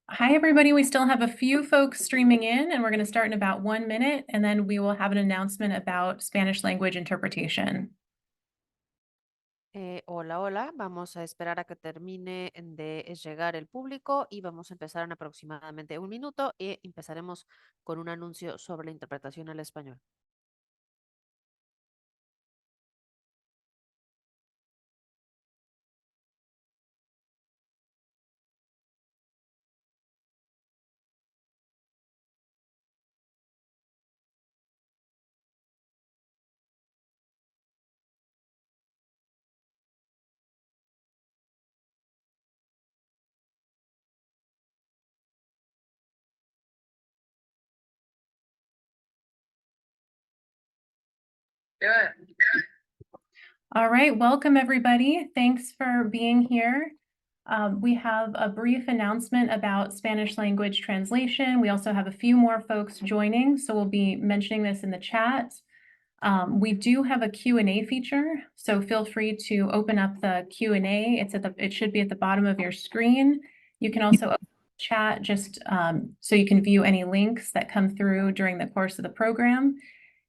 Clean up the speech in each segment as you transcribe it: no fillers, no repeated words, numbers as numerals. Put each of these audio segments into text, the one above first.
Hi, everybody. We still have a few folks streaming in, and we're going to start in about 1 minute, and then we will have an announcement about Spanish language interpretation. Hola, hola. Vamos a esperar a que termine de llegar el público y vamos a empezar en aproximadamente 1 minuto y empezaremos con un anuncio sobre la interpretación al español. Good. All right, welcome everybody. Thanks for being here. We have a brief announcement about Spanish language translation. We also have a few more folks joining, so we'll be mentioning this in the chat. We do have a Q&A feature, so feel free to open up the Q&A. It should be at the bottom of your screen. You can also open the chat just so you can view any links that come through during the course of the program.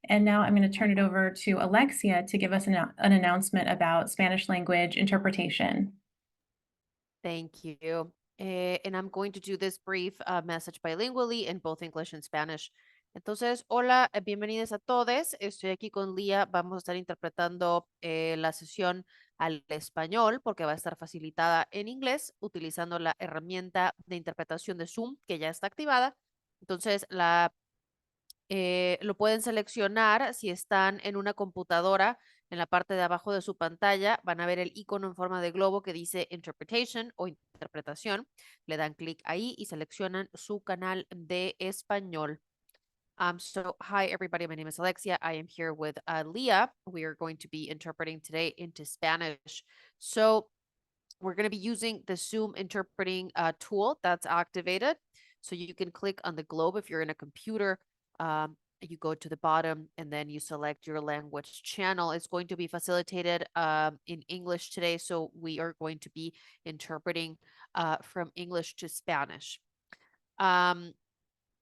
And now I'm going to turn it over to Alexia to give us an announcement about Spanish language interpretation. Thank you. And I'm going to do this brief message bilingually in both English and Spanish. Entonces, hola, bienvenidos a todos. Estoy aquí con Lía. Vamos a estar interpretando la sesión al español porque va a estar facilitada en inglés utilizando la herramienta de interpretación de Zoom que ya está activada. Entonces, lo pueden seleccionar si están en una computadora. En la parte de abajo de su pantalla van a ver el icono en forma de globo que dice Interpretation o interpretación. Le dan clic ahí y seleccionan su canal de español. So, hi everybody, my name is Alexia. I am here with Leah. We are going to be interpreting today into Spanish. So, we're going to be using the Zoom interpreting tool that's activated. So you can click on the globe if you're in a computer. You go to the bottom and then you select your language channel. It's going to be facilitated in English today. So we are going to be interpreting from English to Spanish.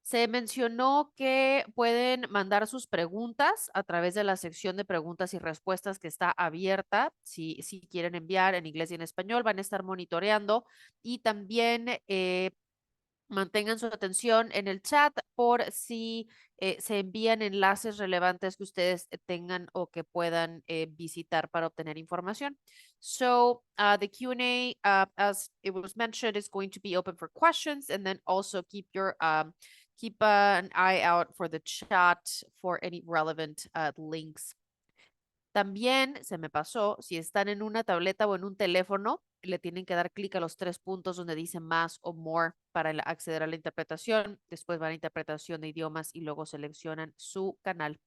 Se mencionó que pueden mandar sus preguntas a través de la sección de preguntas y respuestas que está abierta. Si quieren enviar en inglés y en español, van a estar monitoreando y también mantengan su atención en el chat por si se envían enlaces relevantes que ustedes tengan o que puedan visitar para obtener información. So the Q&A, as it was mentioned, is going to be open for questions, and then also keep an eye out for the chat for any relevant links. También se me pasó, si están en una tableta o en un teléfono, le tienen que dar clic a los 3 puntos donde dice más o more para acceder a la interpretación. Después van a interpretación de idiomas y luego seleccionan su canal.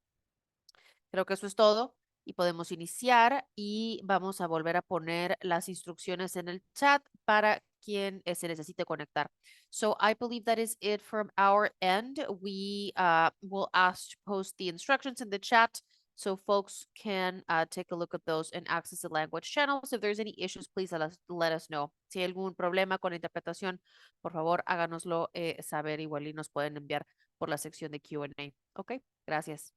Creo que eso es todo y podemos iniciar y vamos a volver a poner las instrucciones en el chat para quien se necesite conectar. So I believe that is it from our end. We will ask to post the instructions in the chat so folks can take a look at those and access the language channels. If there's any issues, please let us know. Si hay algún problema con la interpretación, por favor, háganoslo saber igual y nos pueden enviar por la sección de Q&A. Ok, gracias.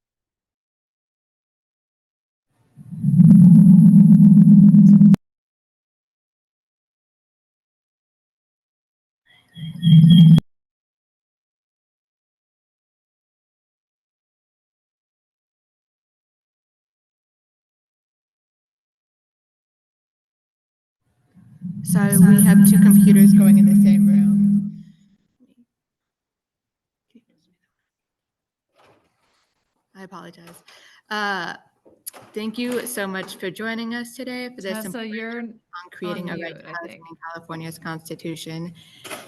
So we have two computers going in the same room. I apologize. Thank you so much for joining us today for this Tessa, you're on creating on a right mute, to I housing think. in California's Constitution.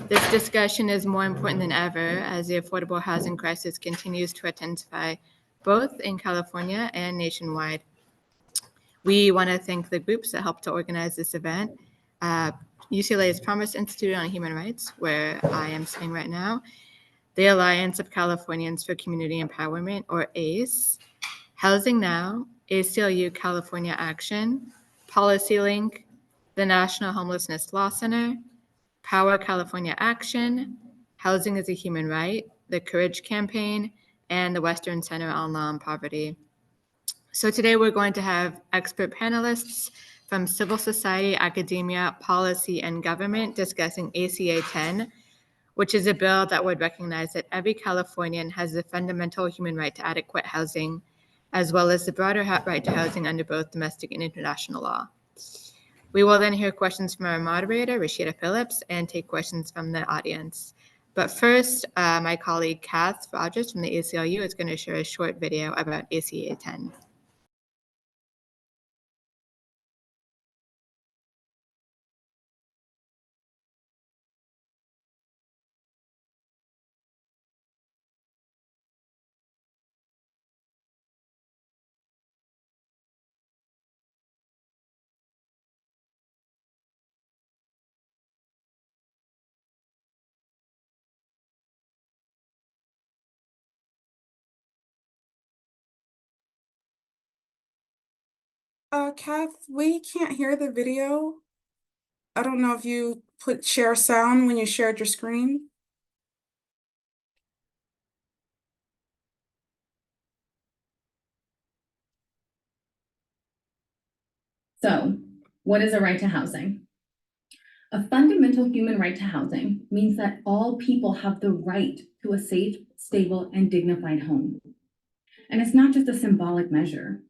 This discussion is more important than ever as the affordable housing crisis continues to intensify both in California and nationwide. We want to thank the groups that helped to organize this event. UCLA's Promise Institute on Human Rights, where I am sitting right now, the Alliance of Californians for Community Empowerment, or ACE, Housing Now, ACLU California Action, Policy Link, the National Homelessness Law Center, Power California Action, Housing is a Human Right, the Courage Campaign, and the Western Center on Law and Poverty. So today we're going to have expert panelists from civil society, academia, policy, and government discussing ACA 10, which is a bill that would recognize that every Californian has the fundamental human right to adequate housing, as well as the broader right to housing under both domestic and international law. We will then hear questions from our moderator, Rashida Phillips, and take questions from the audience. But first, my colleague Kath Rogers from the ACLU is going to share a short video about ACA 10. Kath, we can't hear the video. I don't know if you put share sound when you shared your screen. So, what is a right to housing? A fundamental human right to housing means that all people have the right to a safe, stable, and dignified home. And it's not just a symbolic measure.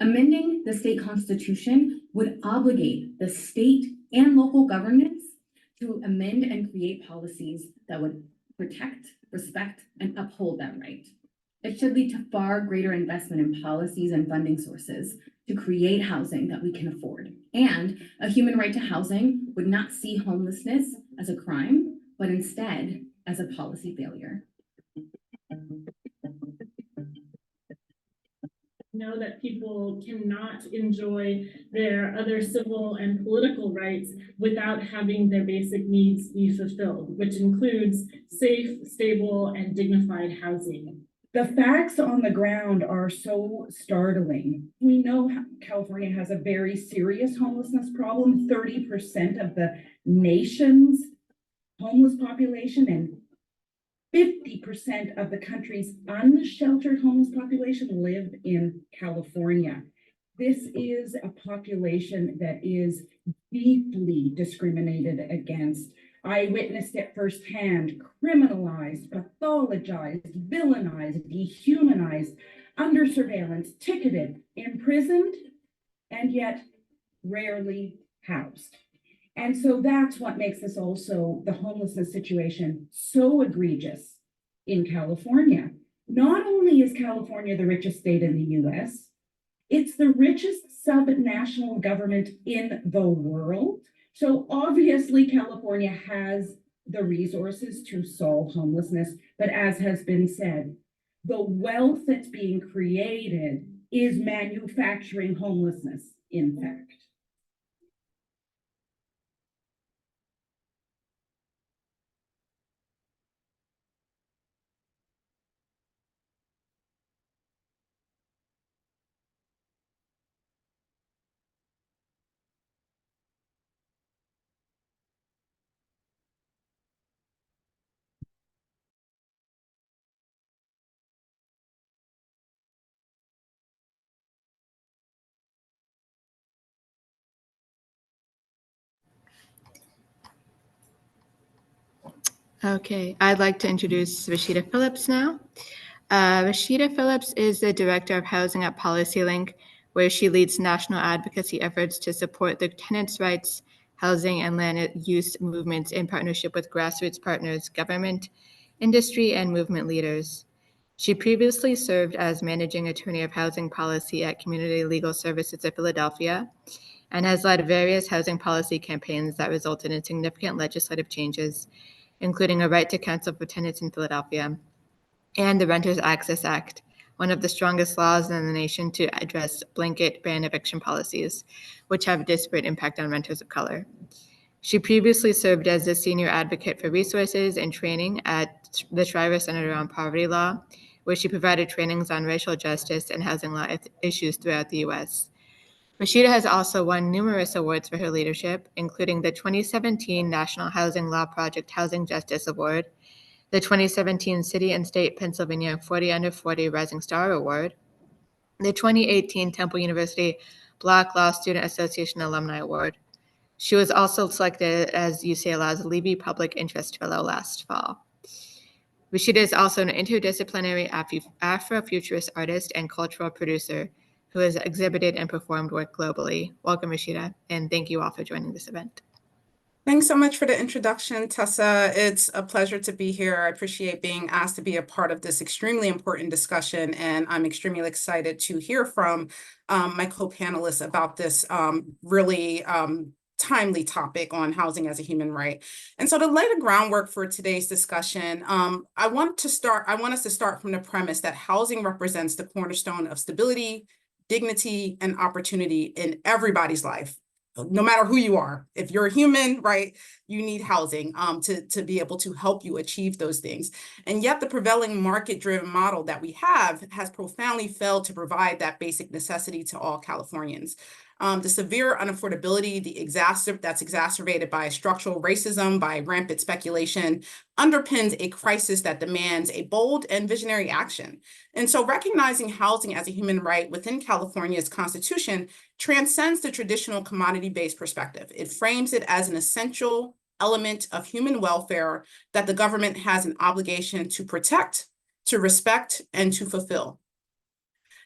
Amending the state constitution would obligate the state and local governments to amend and create policies that would protect, respect, and uphold that right. It should lead to far greater investment in policies and funding sources to create housing that we can afford. And a human right to housing would not see homelessness as a crime, but instead as a policy failure. Know that people cannot enjoy their other civil and political rights without having their basic needs be fulfilled, which includes safe, stable, and dignified housing. The facts on the ground are so startling. We know California has a very serious homelessness problem. 30% of the nation's homeless population and 50% of the country's unsheltered homeless population live in California. This is a population that is deeply discriminated against. I witnessed it firsthand, criminalized, pathologized, villainized, dehumanized, under surveillance, ticketed, imprisoned, and yet rarely housed. And so that's what makes this also, the homelessness situation, so egregious in California. Not only is California the richest state in the US, it's the richest subnational government in the world. So obviously California has the resources to solve homelessness, but as has been said, the wealth that's being created is manufacturing homelessness, in fact. Okay, I'd like to introduce Rashida Phillips now. Rashida Phillips is the Director of Housing at PolicyLink, where she leads national advocacy efforts to support the tenants' rights, housing, and land use movements in partnership with grassroots partners, government, industry, and movement leaders. She previously served as Managing Attorney of Housing Policy at Community Legal Services of Philadelphia and has led various housing policy campaigns that resulted in significant legislative changes, including a right to counsel for tenants in Philadelphia, and the Renters Access Act, one of the strongest laws in the nation to address blanket ban eviction policies, which have a disparate impact on renters of color. She previously served as the Senior Advocate for Resources and Training at the Shriver Center on Poverty Law, where she provided trainings on racial justice and housing law issues throughout the U.S. Rashida has also won numerous awards for her leadership, including the 2017 National Housing Law Project Housing Justice Award, the 2017 City and State Pennsylvania 40 Under 40 Rising Star Award, the 2018 Temple University Black Law Student Association Alumni Award. She was also selected as UCLA's Levy Public Interest Fellow last fall. Rashida is also an interdisciplinary Afrofuturist artist and cultural producer who has exhibited and performed work globally. Welcome, Rashida, and thank you all for joining this event. Thanks so much for the introduction, Tessa. It's a pleasure to be here. I appreciate being asked to be a part of this extremely important discussion, and I'm extremely excited to hear from my co-panelists about this really timely topic on housing as a human right. And so to lay the groundwork for today's discussion, I want us to start from the premise that housing represents the cornerstone of stability, dignity, and opportunity in everybody's life. No matter who you are, if you're a human, right, you need housing to be able to help you achieve those things. And yet the prevailing market-driven model that we have has profoundly failed to provide that basic necessity to all Californians. The severe unaffordability, that's exacerbated by structural racism, by rampant speculation, underpins a crisis that demands a bold and visionary action. And so recognizing housing as a human right within California's Constitution transcends the traditional commodity-based perspective. It frames it as an essential element of human welfare that the government has an obligation to protect, to respect, and to fulfill.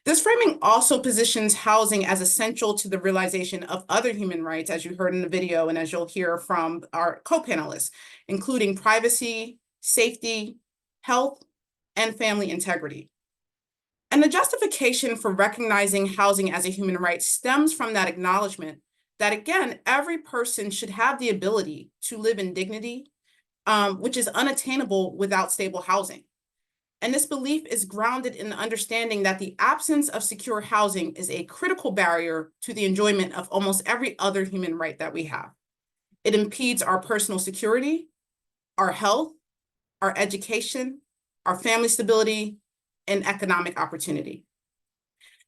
This framing also positions housing as essential to the realization of other human rights, as you heard in the video and as you'll hear from our co-panelists, including privacy, safety, health, and family integrity. And the justification for recognizing housing as a human right stems from that acknowledgement that, again, every person should have the ability to live in dignity, which is unattainable without stable housing. And this belief is grounded in the understanding that the absence of secure housing is a critical barrier to the enjoyment of almost every other human right that we have. It impedes our personal security, our health, our education, our family stability, and economic opportunity.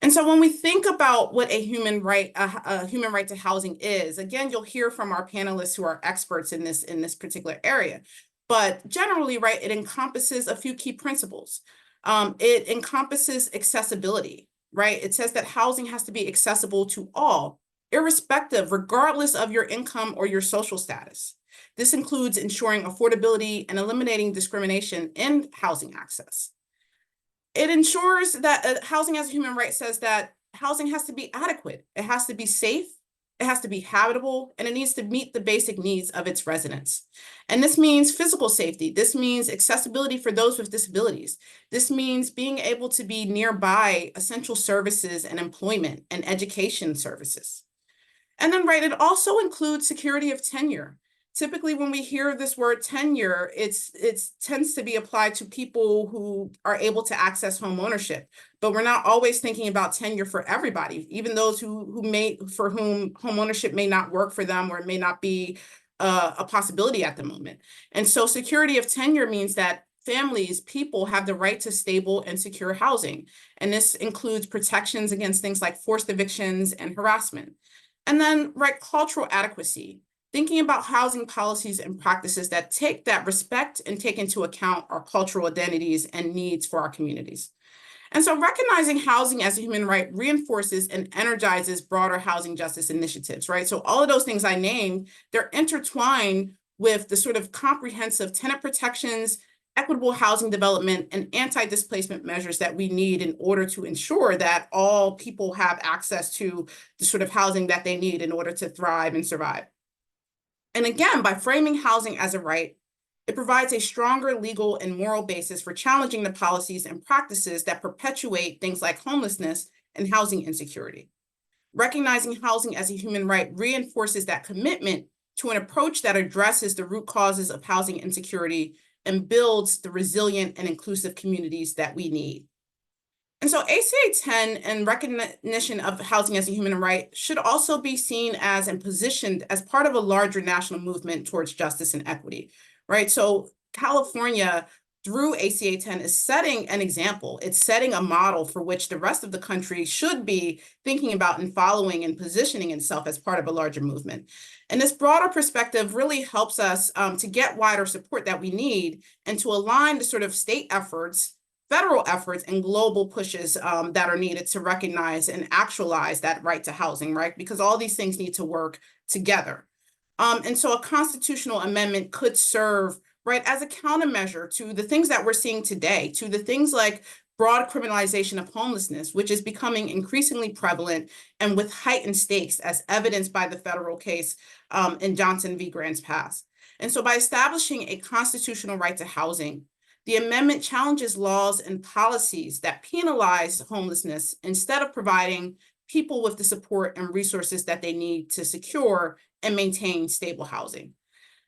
And so when we think about what a human right to housing is, again, you'll hear from our panelists who are experts in this particular area. But generally, right, it encompasses a few key principles. It encompasses accessibility, right? It says that housing has to be accessible to all, irrespective, regardless of your income or your social status. This includes ensuring affordability and eliminating discrimination in housing access. It ensures that housing as a human right says that housing has to be adequate. It has to be safe. It has to be habitable, and it needs to meet the basic needs of its residents. And this means physical safety. This means accessibility for those with disabilities. This means being able to be nearby essential services and employment and education services. And then, right, it also includes security of tenure. Typically, when we hear this word tenure, it tends to be applied to people who are able to access home ownership. But we're not always thinking about tenure for everybody, even those for whom home ownership may not work for them or it may not be a possibility at the moment. And so security of tenure means that people have the right to stable and secure housing. And this includes protections against things like forced evictions and harassment. And then, right, cultural adequacy. Thinking about housing policies and practices that take that respect and take into account our cultural identities and needs for our communities. And so recognizing housing as a human right reinforces and energizes broader housing justice initiatives, right? So all of those things I named, they're intertwined with the sort of comprehensive tenant protections, equitable housing development, and anti-displacement measures that we need in order to ensure that all people have access to the sort of housing that they need in order to thrive and survive. And again, by framing housing as a right, it provides a stronger legal and moral basis for challenging the policies and practices that perpetuate things like homelessness and housing insecurity. Recognizing housing as a human right reinforces that commitment to an approach that addresses the root causes of housing insecurity and builds the resilient and inclusive communities that we need. And so ACA 10 and recognition of housing as a human right should also be seen as and positioned as part of a larger national movement towards justice and equity, right? So California through ACA 10 is setting an example. It's setting a model for which the rest of the country should be thinking about and following and positioning itself as part of a larger movement. And this broader perspective really helps us to get wider support that we need and to align the sort of state efforts, federal efforts, and global pushes that are needed to recognize and actualize that right to housing, right? Because all these things need to work together. And so a constitutional amendment could serve, right, as a countermeasure to the things that we're seeing today, to the things like broad criminalization of homelessness, which is becoming increasingly prevalent and with heightened stakes, as evidenced by the federal case in Johnson v. Grants Pass. And so by establishing a constitutional right to housing, the amendment challenges laws and policies that penalize homelessness instead of providing people with the support and resources that they need to secure and maintain stable housing.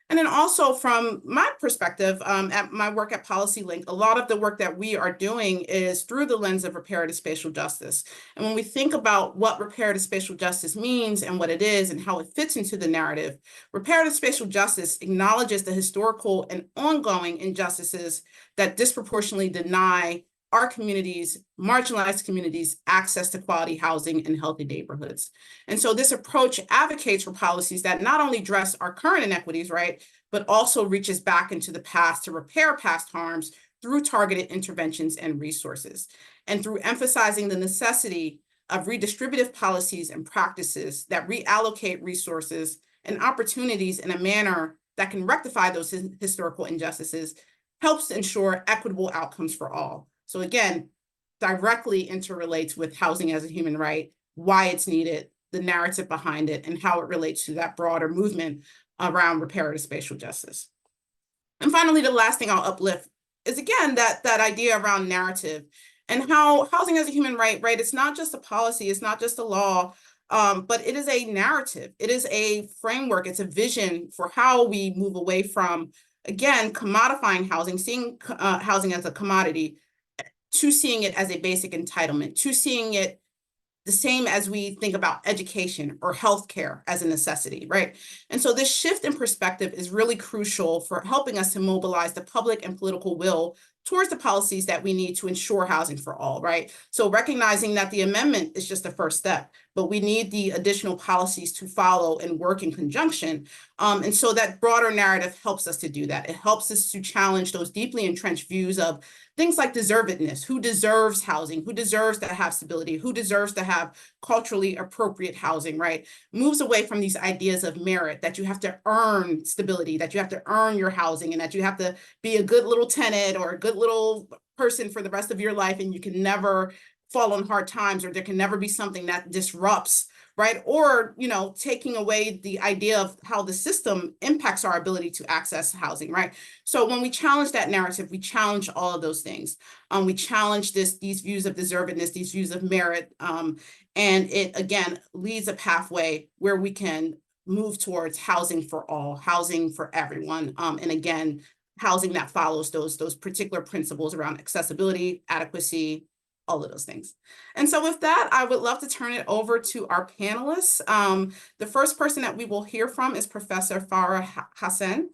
And then also from my perspective, at my work at PolicyLink, a lot of the work that we are doing is through the lens of reparative spatial justice. And when we think about what reparative spatial justice means and what it is and how it fits into the narrative, reparative spatial justice acknowledges the historical and ongoing injustices that disproportionately deny our communities, marginalized communities, access to quality housing and healthy neighborhoods. And so this approach advocates for policies that not only address our current inequities, right, but also reaches back into the past to repair past harms through targeted interventions and resources. And through emphasizing the necessity of redistributive policies and practices that reallocate resources and opportunities in a manner that can rectify those historical injustices, helps ensure equitable outcomes for all. So again, directly interrelates with housing as a human right, why it's needed, the narrative behind it, and how it relates to that broader movement around reparative spatial justice. And finally, the last thing I'll uplift is, again, that idea around narrative and how housing as a human right, it's not just a policy, it's not just a law, but it is a narrative. It is a framework, it's a vision for how we move away from, again, commodifying housing, seeing housing as a commodity, to seeing it as a basic entitlement, to seeing it the same as we think about education or healthcare as a necessity, right? And so this shift in perspective is really crucial for helping us to mobilize the public and political will towards the policies that we need to ensure housing for all, right? So recognizing that the amendment is just the first step, but we need the additional policies to follow and work in conjunction. And so that broader narrative helps us to do that. It helps us to challenge those deeply entrenched views of things like deservedness, who deserves housing, who deserves to have stability, who deserves to have culturally appropriate housing, right? Moves away from these ideas of merit, that you have to earn stability, that you have to earn your housing, and that you have to be a good little tenant or a good little person for the rest of your life, and you can never fall on hard times, or there can never be something that disrupts, right? Or, you know, taking away the idea of how the system impacts our ability to access housing, right? So when we challenge that narrative, we challenge all of those things. We challenge these views of deservedness, these views of merit, and it, again, leads a pathway where we can move towards housing for all, housing for everyone, and again, housing that follows those particular principles around accessibility, adequacy, all of those things. And so with that, I would love to turn it over to our panelists. The first person that we will hear from is Professor Farha Hacer.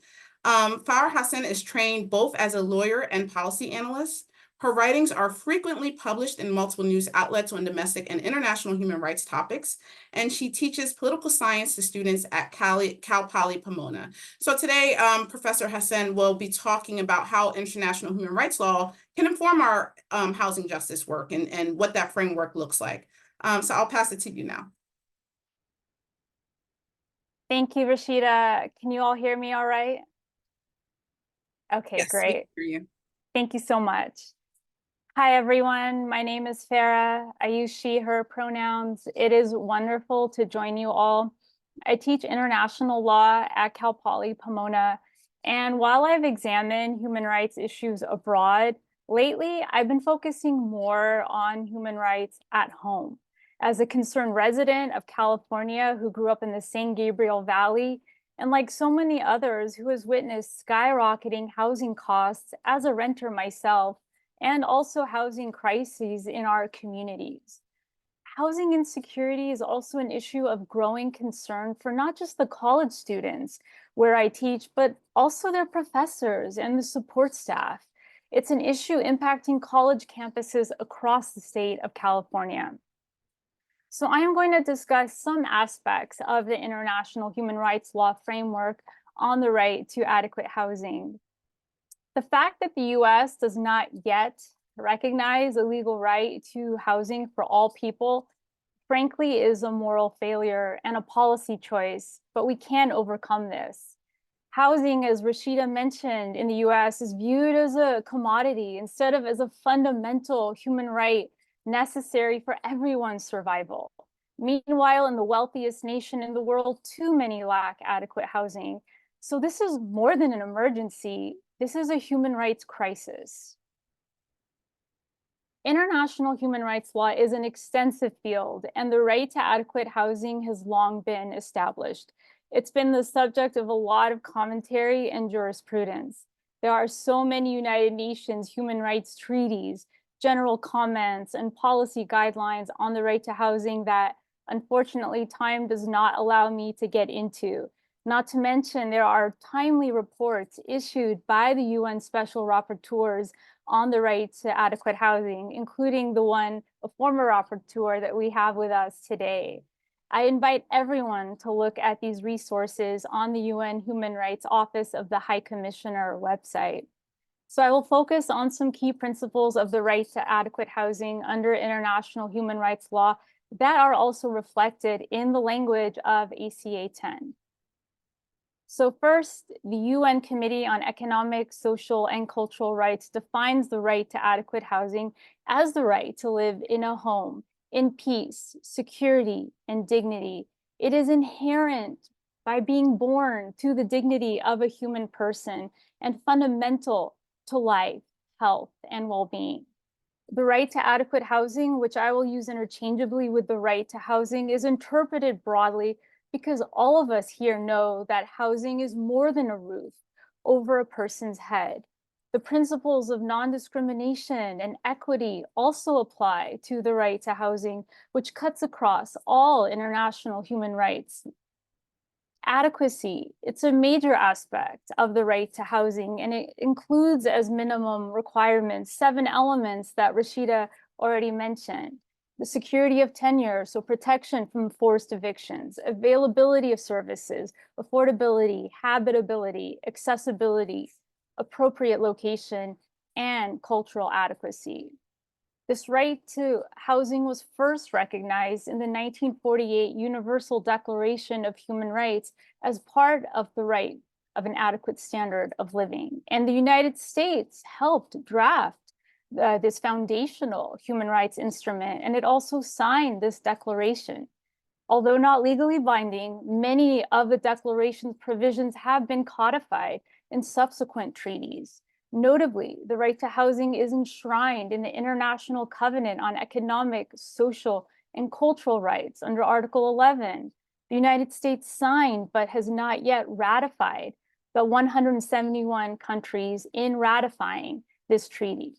Farha Hacer is trained both as a lawyer and policy analyst. Her writings are frequently published in multiple news outlets on domestic and international human rights topics, and she teaches political science to students at Cal Poly Pomona. So today, Professor Hacer will be talking about how international human rights law can inform our housing justice work and what that framework looks like. So I'll pass it to you now. Thank you, Rashida. Can you all hear me all right? Okay, Yes, great. we can hear you. Thank you so much. Hi, everyone. My name is Farha. I use she, her pronouns. It is wonderful to join you all. I teach international law at Cal Poly Pomona. And while I've examined human rights issues abroad, lately I've been focusing more on human rights at home. As a concerned resident of California who grew up in the San Gabriel Valley, and like so many others who has witnessed skyrocketing housing costs as a renter myself, and also housing crises in our communities. Housing insecurity is also an issue of growing concern for not just the college students where I teach, but also their professors and the support staff. It's an issue impacting college campuses across the state of California. So I am going to discuss some aspects of the international human rights law framework on the right to adequate housing. The fact that the US does not yet recognize a legal right to housing for all people, frankly, is a moral failure and a policy choice, but we can overcome this. Housing, as Rashida mentioned, in the US is viewed as a commodity instead of as a fundamental human right necessary for everyone's survival. Meanwhile, in the wealthiest nation in the world, too many lack adequate housing. So this is more than an emergency. This is a human rights crisis. International human rights law is an extensive field, and the right to adequate housing has long been established. It's been the subject of a lot of commentary and jurisprudence. There are so many United Nations human rights treaties, general comments, and policy guidelines on the right to housing that, unfortunately, time does not allow me to get into. Not to mention, there are timely reports issued by the UN Special Rapporteurs on the right to adequate housing, including the one, a former rapporteur that we have with us today. I invite everyone to look at these resources on the UN Human Rights Office of the High Commissioner website. So I will focus on some key principles of the right to adequate housing under international human rights law that are also reflected in the language of ACA 10. So first, the UN Committee on Economic, Social, and Cultural Rights defines the right to adequate housing as the right to live in a home, in peace, security, and dignity. It is inherent by being born to the dignity of a human person and fundamental to life, health, and well-being. The right to adequate housing, which I will use interchangeably with the right to housing, is interpreted broadly because all of us here know that housing is more than a roof over a person's head. The principles of non-discrimination and equity also apply to the right to housing, which cuts across all international human rights. Adequacy, it's a major aspect of the right to housing, and it includes as minimum requirements 7 elements that Rashida already mentioned. The security of tenure, so protection from forced evictions, availability of services, affordability, habitability, accessibility, appropriate location, and cultural adequacy. This right to housing was first recognized in the 1948 Universal Declaration of Human Rights as part of the right of an adequate standard of living. And the United States helped draft this foundational human rights instrument, and it also signed this declaration. Although not legally binding, many of the declaration's provisions have been codified in subsequent treaties. Notably, the right to housing is enshrined in the International Covenant on Economic, Social, and Cultural Rights under Article 11. The United States signed but has not yet ratified the 171 countries in ratifying this treaty.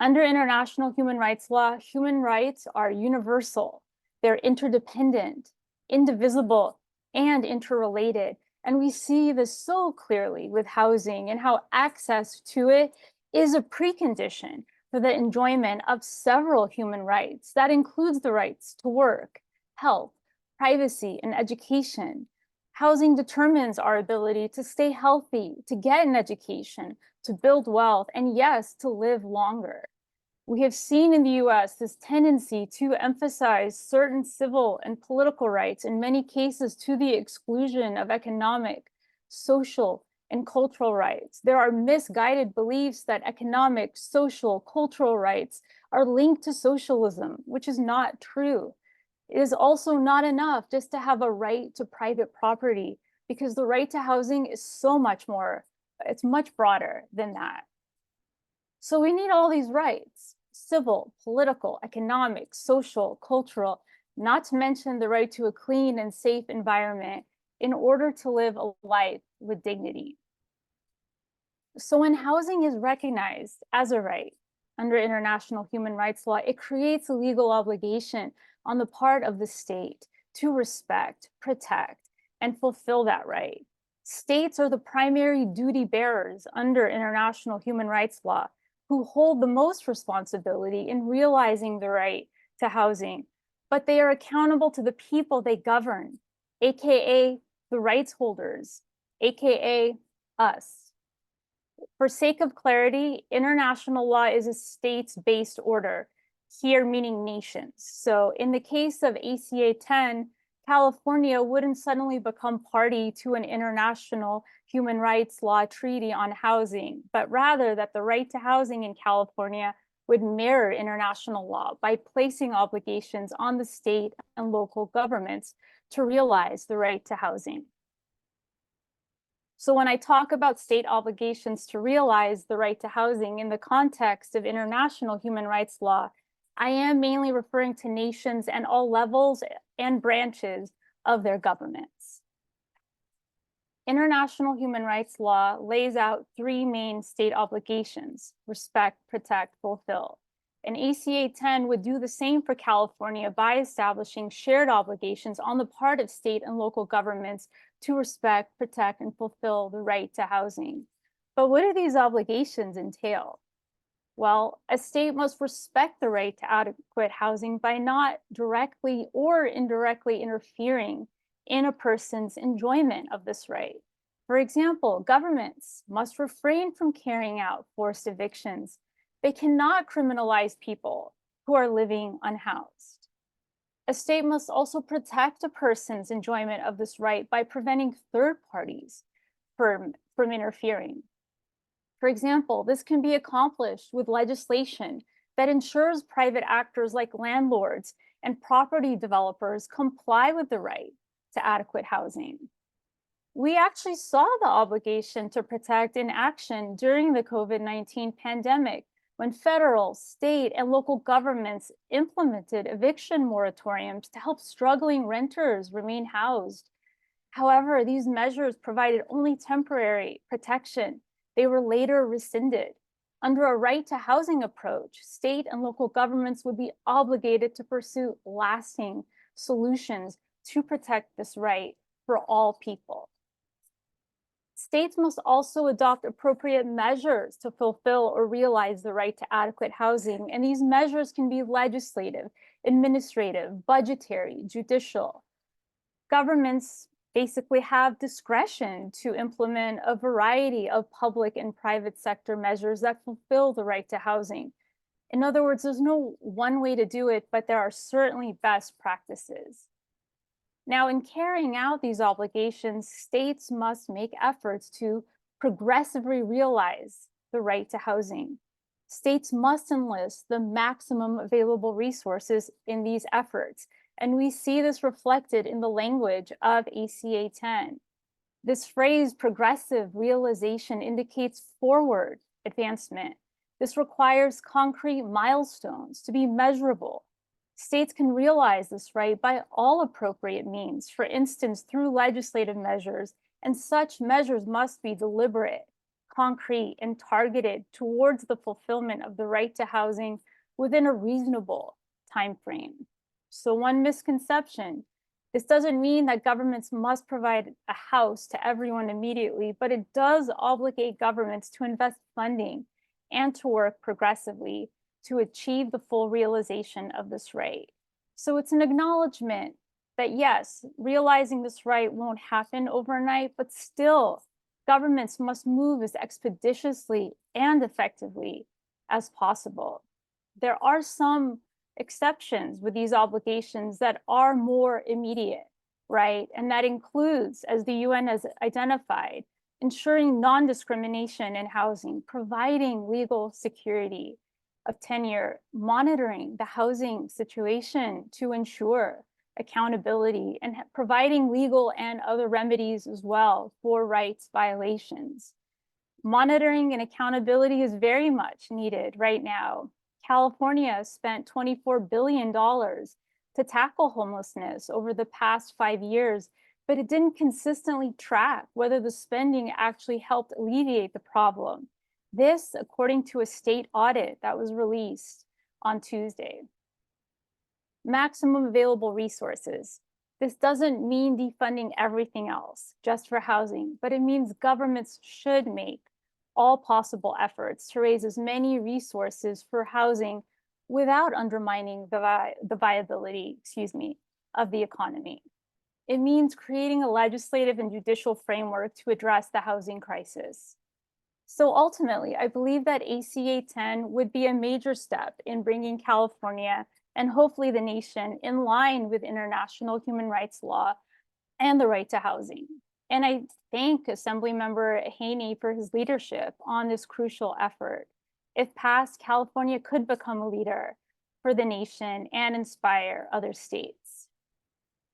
Under international human rights law, human rights are universal. They're interdependent, indivisible, and interrelated. And we see this so clearly with housing and how access to it is a precondition for the enjoyment of several human rights. That includes the rights to work, health, privacy, and education. Housing determines our ability to stay healthy, to get an education, to build wealth, and yes, to live longer. We have seen in the US this tendency to emphasize certain civil and political rights, in many cases to the exclusion of economic, social, and cultural rights. There are misguided beliefs that economic, social, cultural rights are linked to socialism, which is not true. It is also not enough just to have a right to private property, because the right to housing is so much more, it's much broader than that. So we need all these rights: civil, political, economic, social, cultural, not to mention the right to a clean and safe environment in order to live a life with dignity. So when housing is recognized as a right under international human rights law, it creates a legal obligation on the part of the state to respect, protect, and fulfill that right. States are the primary duty bearers under international human rights law who hold the most responsibility in realizing the right to housing, but they are accountable to the people they govern, aka the rights holders, aka us. For sake of clarity, international law is a states-based order, here meaning nations. So in the case of ACA 10, California wouldn't suddenly become party to an international human rights law treaty on housing, but rather that the right to housing in California would mirror international law by placing obligations on the state and local governments to realize the right to housing. So when I talk about state obligations to realize the right to housing in the context of international human rights law, I am mainly referring to nations and all levels and branches of their governments. International human rights law lays out three main state obligations: respect, protect, fulfill. And ACA 10 would do the same for California by establishing shared obligations on the part of state and local governments to respect, protect, and fulfill the right to housing. But what do these obligations entail? Well, a state must respect the right to adequate housing by not directly or indirectly interfering in a person's enjoyment of this right. For example, governments must refrain from carrying out forced evictions. They cannot criminalize people who are living unhoused. A state must also protect a person's enjoyment of this right by preventing third parties from interfering. For example, this can be accomplished with legislation that ensures private actors like landlords and property developers comply with the right to adequate housing. We actually saw the obligation to protect in action during the COVID-19 pandemic, when federal, state, and local governments implemented eviction moratoriums to help struggling renters remain housed. However, these measures provided only temporary protection. They were later rescinded. Under a right to housing approach, state and local governments would be obligated to pursue lasting solutions to protect this right for all people. States must also adopt appropriate measures to fulfill or realize the right to adequate housing, and these measures can be legislative, administrative, budgetary, judicial. Governments basically have discretion to implement a variety of public and private sector measures that fulfill the right to housing. In other words, there's no one way to do it, but there are certainly best practices. Now, in carrying out these obligations, states must make efforts to progressively realize the right to housing. States must enlist the maximum available resources in these efforts, and we see this reflected in the language of ACA 10. This phrase, progressive realization, indicates forward advancement. This requires concrete milestones to be measurable. States can realize this right by all appropriate means, for instance, through legislative measures, and such measures must be deliberate, concrete, and targeted towards the fulfillment of the right to housing within a reasonable time frame. So one misconception, this doesn't mean that governments must provide a house to everyone immediately, but it does obligate governments to invest funding and to work progressively to achieve the full realization of this right. So it's an acknowledgement that yes, realizing this right won't happen overnight, but still governments must move as expeditiously and effectively as possible. There are some exceptions with these obligations that are more immediate, right? And that includes, as the UN has identified, ensuring non-discrimination in housing, providing legal security of tenure, monitoring the housing situation to ensure accountability, and providing legal and other remedies as well for rights violations. Monitoring and accountability is very much needed right now. California spent $24 billion to tackle homelessness over the past 5 years, but it didn't consistently track whether the spending actually helped alleviate the problem. This, according to a state audit that was released on Tuesday. Maximum available resources. This doesn't mean defunding everything else just for housing, but it means governments should make all possible efforts to raise as many resources for housing without undermining the viability, of the economy. It means creating a legislative and judicial framework to address the housing crisis. So ultimately, I believe that ACA 10 would be a major step in bringing California and hopefully the nation in line with international human rights law and the right to housing. And I thank Assemblymember Haney for his leadership on this crucial effort. If passed, California could become a leader for the nation and inspire other states.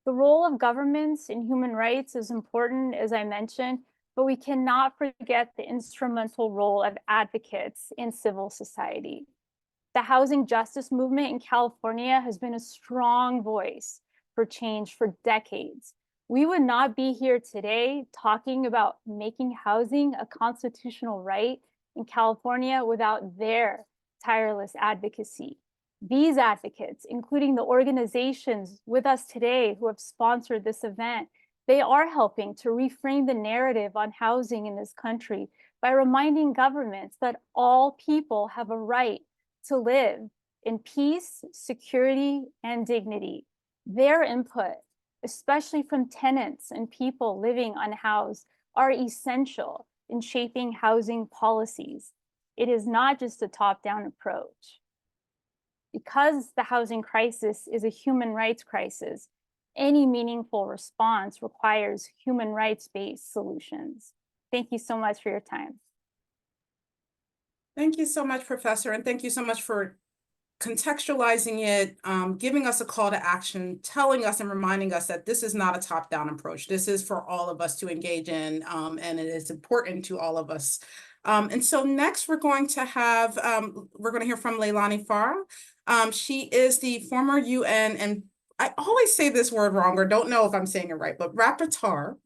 The role of governments in human rights is important, as I mentioned, but we cannot forget the instrumental role of advocates in civil society. The housing justice movement in California has been a strong voice for change for decades. We would not be here today talking about making housing a constitutional right in California without their tireless advocacy. These advocates, including the organizations with us today who have sponsored this event, they are helping to reframe the narrative on housing in this country by reminding governments that all people have a right to live in peace, security, and dignity. Their input, especially from tenants and people living unhoused, are essential in shaping housing policies. It is not just a top-down approach. Because the housing crisis is a human rights crisis, any meaningful response requires human rights-based solutions. Thank you so much for your time. Thank you so much, Professor, and thank you so much for contextualizing it, giving us a call to action, telling us and reminding us that this is not a top-down approach. This is for all of us to engage in, and it is important to all of us. And so next we're going to hear from Leilani Farha. She is the former UN, and I always say this word wrong or don't know if I'm saying it right, but Rapporteur.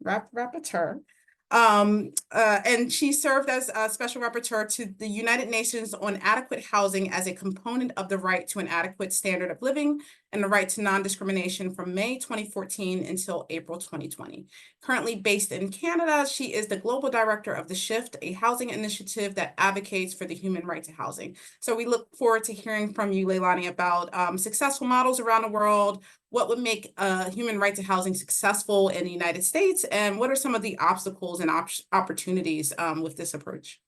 And she served as a special rapporteur to the United Nations on adequate housing as a component of the right to an adequate standard of living and the right to non-discrimination from May 2014 until April 2020. Currently based in Canada, she is the global director of The Shift, a housing initiative that advocates for the human right to housing. So we look forward to hearing from you, Leilani, about successful models around the world, what would make human right to housing successful in the United States, and what are some of the obstacles and opportunities with this approach?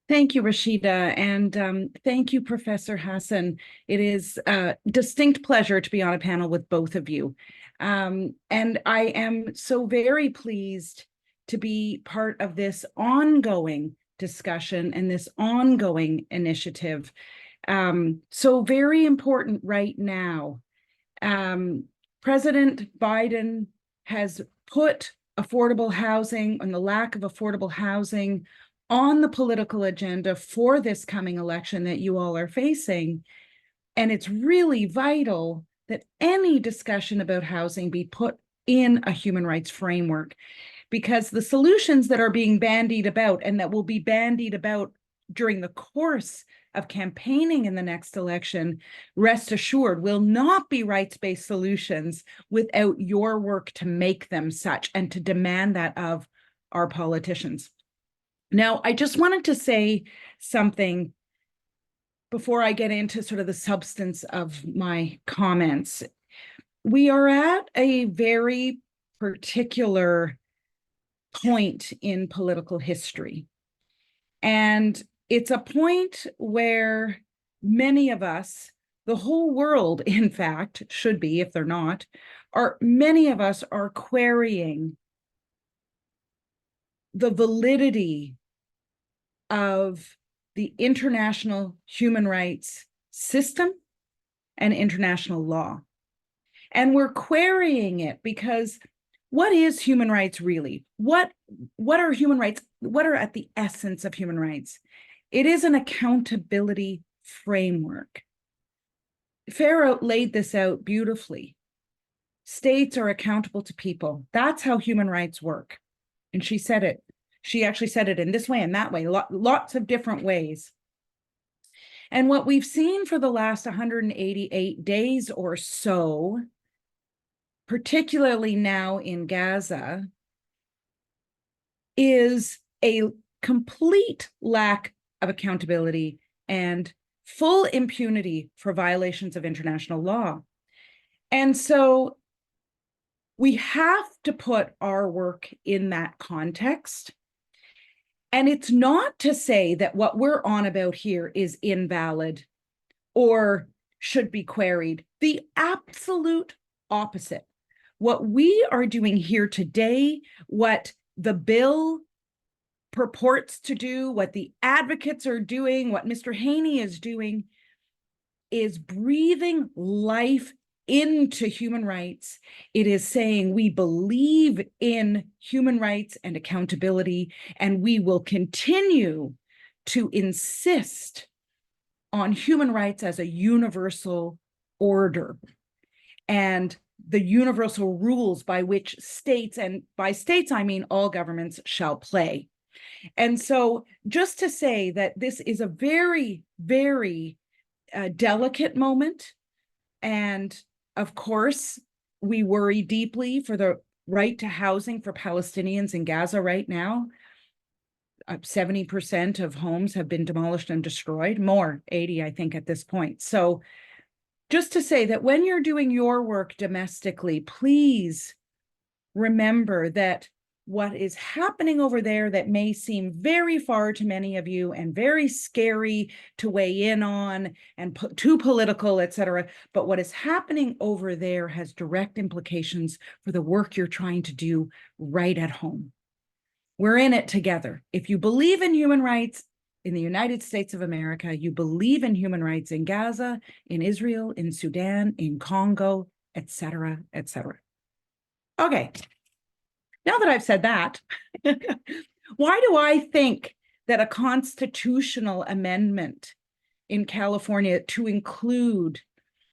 Thank you, Rashida, and thank you, Professor Hassan. It is a distinct pleasure to be on a panel with both of you. And I am so very pleased to be part of this ongoing discussion and this ongoing initiative. So very important right now. President Biden has put affordable housing and the lack of affordable housing on the political agenda for this coming election that you all are facing. And it's really vital that any discussion about housing be put in a human rights framework, because the solutions that are being bandied about and that will be bandied about during the course of campaigning in the next election, rest assured, will not be rights-based solutions without your work to make them such and to demand that of our politicians. Now, I just wanted to say something before I get into sort of the substance of my comments. We are at a very particular point in political history. And it's a point where many of us, the whole world, in fact, should be, if they're not, many of us are querying the validity of the international human rights system and international law. And we're querying it because what is human rights really? What are human rights? What are at the essence of human rights? It is an accountability framework. Foro laid this out beautifully. States are accountable to people. That's how human rights work. And she said it. She actually said it in this way and that way, lots of different ways. And what we've seen for the last 188 days or so, particularly now in Gaza, is a complete lack of accountability and full impunity for violations of international law. And so we have to put our work in that context. And it's not to say that what we're on about here is invalid or should be queried. The absolute opposite. What we are doing here today, what the bill purports to do, what the advocates are doing, what Mr. Haney is doing, is breathing life into human rights. It is saying we believe in human rights and accountability, and we will continue to insist on human rights as a universal order and the universal rules by which states, and by states I mean all governments, shall play. And so just to say that this is a very, very delicate moment. And of course, we worry deeply for the right to housing for Palestinians in Gaza right now. 70% of homes have been demolished and destroyed, more, 80, I think, at this point. So just to say that when you're doing your work domestically, please remember that what is happening over there that may seem very far to many of you and very scary to weigh in on and too political, etc. But what is happening over there has direct implications for the work you're trying to do right at home. We're in it together. If you believe in human rights in the United States of America, you believe in human rights in Gaza, in Israel, in Sudan, in Congo, etc., etc. Okay. Now that I've said that, why do I think that a constitutional amendment in California to include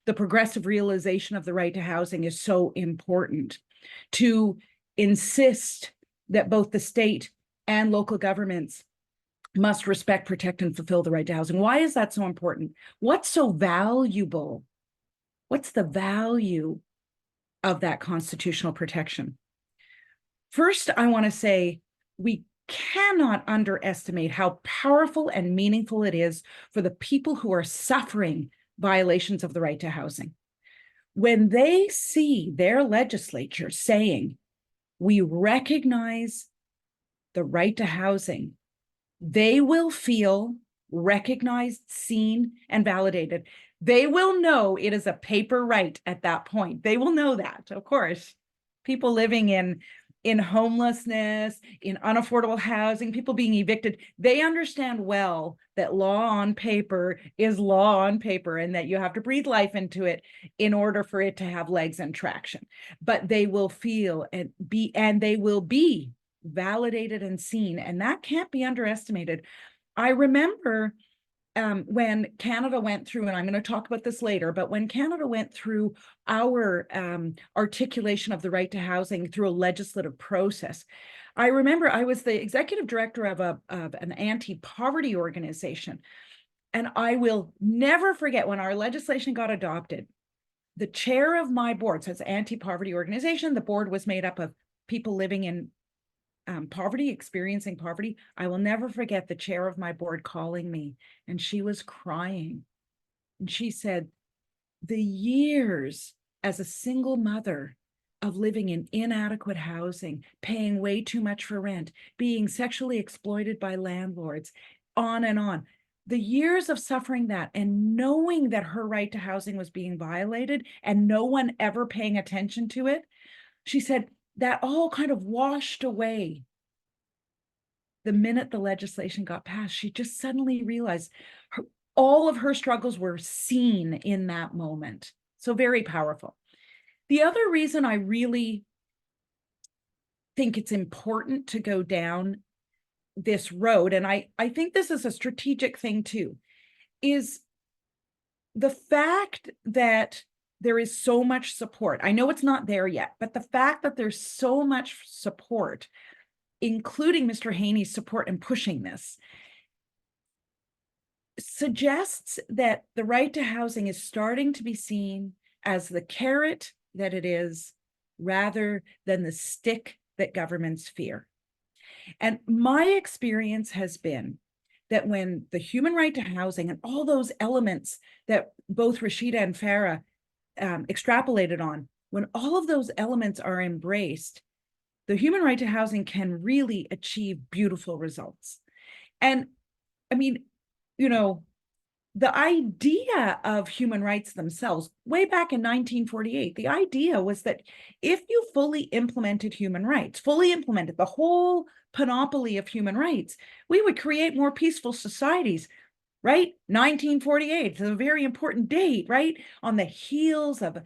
the progressive realization of the right to housing is so important? To insist that both the state and local governments must respect, protect, and fulfill the right to housing. Why is that so important? What's so valuable? What's the value of that constitutional protection? First, I want to say we cannot underestimate how powerful and meaningful it is for the people who are suffering violations of the right to housing. When they see their legislature saying, we recognize the right to housing, they will feel recognized, seen, and validated. They will know it is a paper right at that point. They will know that, of course. People living in homelessness, in unaffordable housing, people being evicted, they understand well that law on paper is law on paper and that you have to breathe life into it in order for it to have legs and traction. But they will feel and they will be validated and seen, and that can't be underestimated. I remember when Canada went through, and I'm going to talk about this later, but when Canada went through our articulation of the right to housing through a legislative process, I remember I was the executive director of an anti-poverty organization. And I will never forget when our legislation got adopted, the chair of my board, so it's an anti-poverty organization, the board was made up of people living in poverty, experiencing poverty. I will never forget the chair of my board calling me, and she was crying. And she said, the years as a single mother of living in inadequate housing, paying way too much for rent, being sexually exploited by landlords, on and on. The years of suffering that and knowing that her right to housing was being violated and no one ever paying attention to it, she said, that all kind of washed away the minute the legislation got passed. She just suddenly realized all of her struggles were seen in that moment. So very powerful. The other reason I really think it's important to go down this road, and I think this is a strategic thing too, is the fact that there is so much support. I know it's not there yet, but the fact that there's so much support, including Mr. Haney's support in pushing this, suggests that the right to housing is starting to be seen as the carrot that it is, rather than the stick that governments fear. And my experience has been that when the human right to housing and all those elements that both Rashida and Farha extrapolated on, when all of those elements are embraced, the human right to housing can really achieve beautiful results. And I mean, you know, the idea of human rights themselves, way back in 1948, the idea was that if you fully implemented human rights, fully implemented the whole panoply of human rights, we would create more peaceful societies, right? 1948 is a very important date, right? On the heels of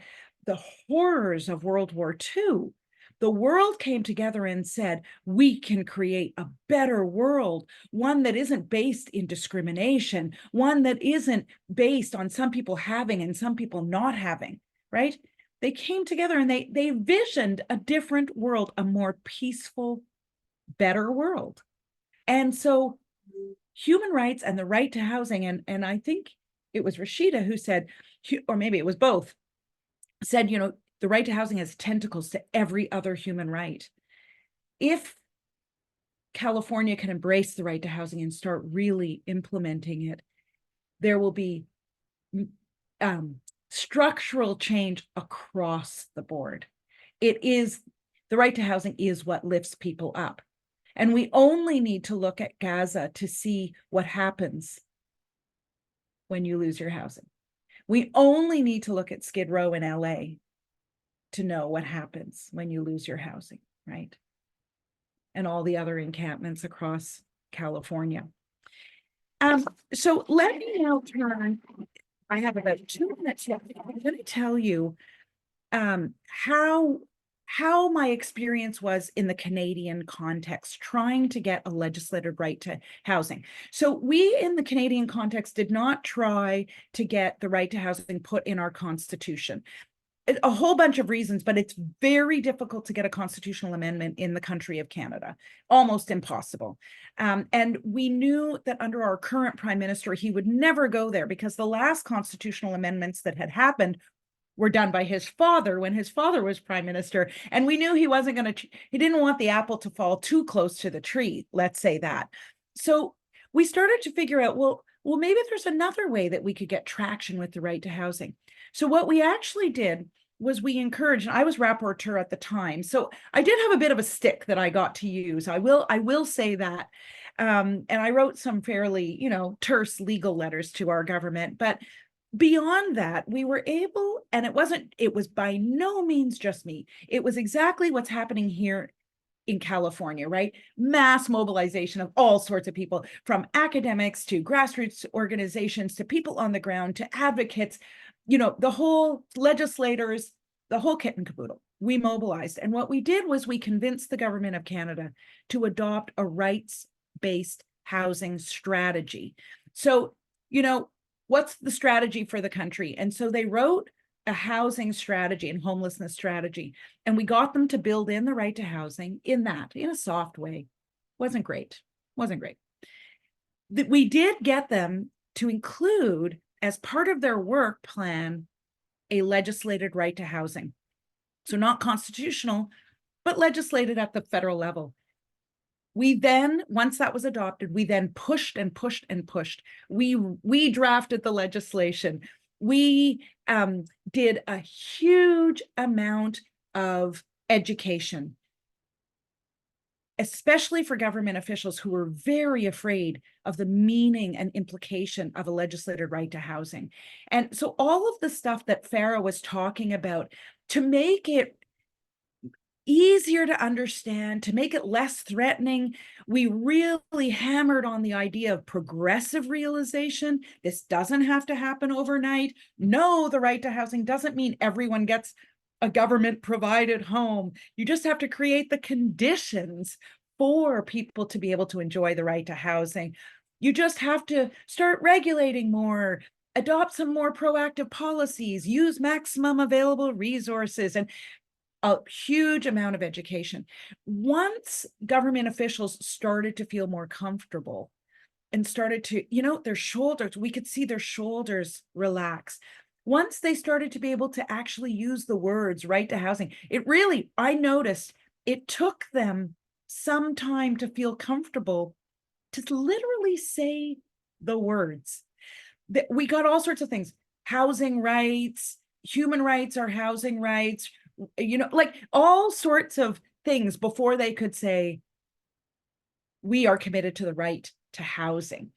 the horrors of World War II. The world came together and said, we can create a better world, one that isn't based in discrimination, one that isn't based on some people having and some people not having, right? They came together and they visioned a different world, a more peaceful, better world. And so human rights and the right to housing, and I think it was Rashida who said, or maybe it was both, said, you know, the right to housing has tentacles to every other human right. If California can embrace the right to housing and start really implementing it, there will be structural change across the board. The right to housing is what lifts people up. And we only need to look at Gaza to see what happens when you lose your housing. We only need to look at Skid Row in LA to know what happens when you lose your housing, right? And all the other encampments across California. So let me now turn, I have about 2 minutes left. I'm going to tell you how my experience was in the Canadian context, trying to get a legislative right to housing. So we in the Canadian context did not try to get the right to housing put in our constitution. A whole bunch of reasons, but it's very difficult to get a constitutional amendment in the country of Canada, almost impossible. And we knew that under our current prime minister, he would never go there because the last constitutional amendments that had happened were done by his father when his father was prime minister. And we knew he wasn't going to, he didn't want the apple to fall too close to the tree, let's say that. So we started to figure out, well, maybe there's another way that we could get traction with the right to housing. So what we actually did was we encouraged, and I was rapporteur at the time, so I did have a bit of a stick that I got to use. I will say that. And I wrote some fairly, terse legal letters to our government, but beyond that, we were able, and it was by no means just me. It was exactly what's happening here in California, right? Mass mobilization of all sorts of people, from academics to grassroots organizations to people on the ground to advocates, the whole legislators, the whole kit and caboodle. We mobilized. And what we did was we convinced the government of Canada to adopt a rights-based housing strategy. So, what's the strategy for the country? And so they wrote a housing strategy and homelessness strategy, and we got them to build in the right to housing in a soft way. Wasn't great. We did get them to include, as part of their work plan, a legislated right to housing. So not constitutional, but legislated at the federal level. We then, once that was adopted, we then pushed and pushed and pushed. We drafted the legislation. We did a huge amount of education, especially for government officials who were very afraid of the meaning and implication of a legislated right to housing. And so all of the stuff that Farha was talking about, to make it easier to understand, to make it less threatening, we really hammered on the idea of progressive realization. This doesn't have to happen overnight. No, the right to housing doesn't mean everyone gets a government provided home. You just have to create the conditions for people to be able to enjoy the right to housing. You just have to start regulating more, adopt some more proactive policies, use maximum available resources, and a huge amount of education. Once government officials started to feel more comfortable and started to, their shoulders, we could see their shoulders relax. once they started to be able to actually use the words right to housing, it really, I noticed it took them some time to feel comfortable to literally say the words. That we got all sorts of things, housing rights, human rights are housing rights, you know, like all sorts of things before they could say, we are committed to the right to housing.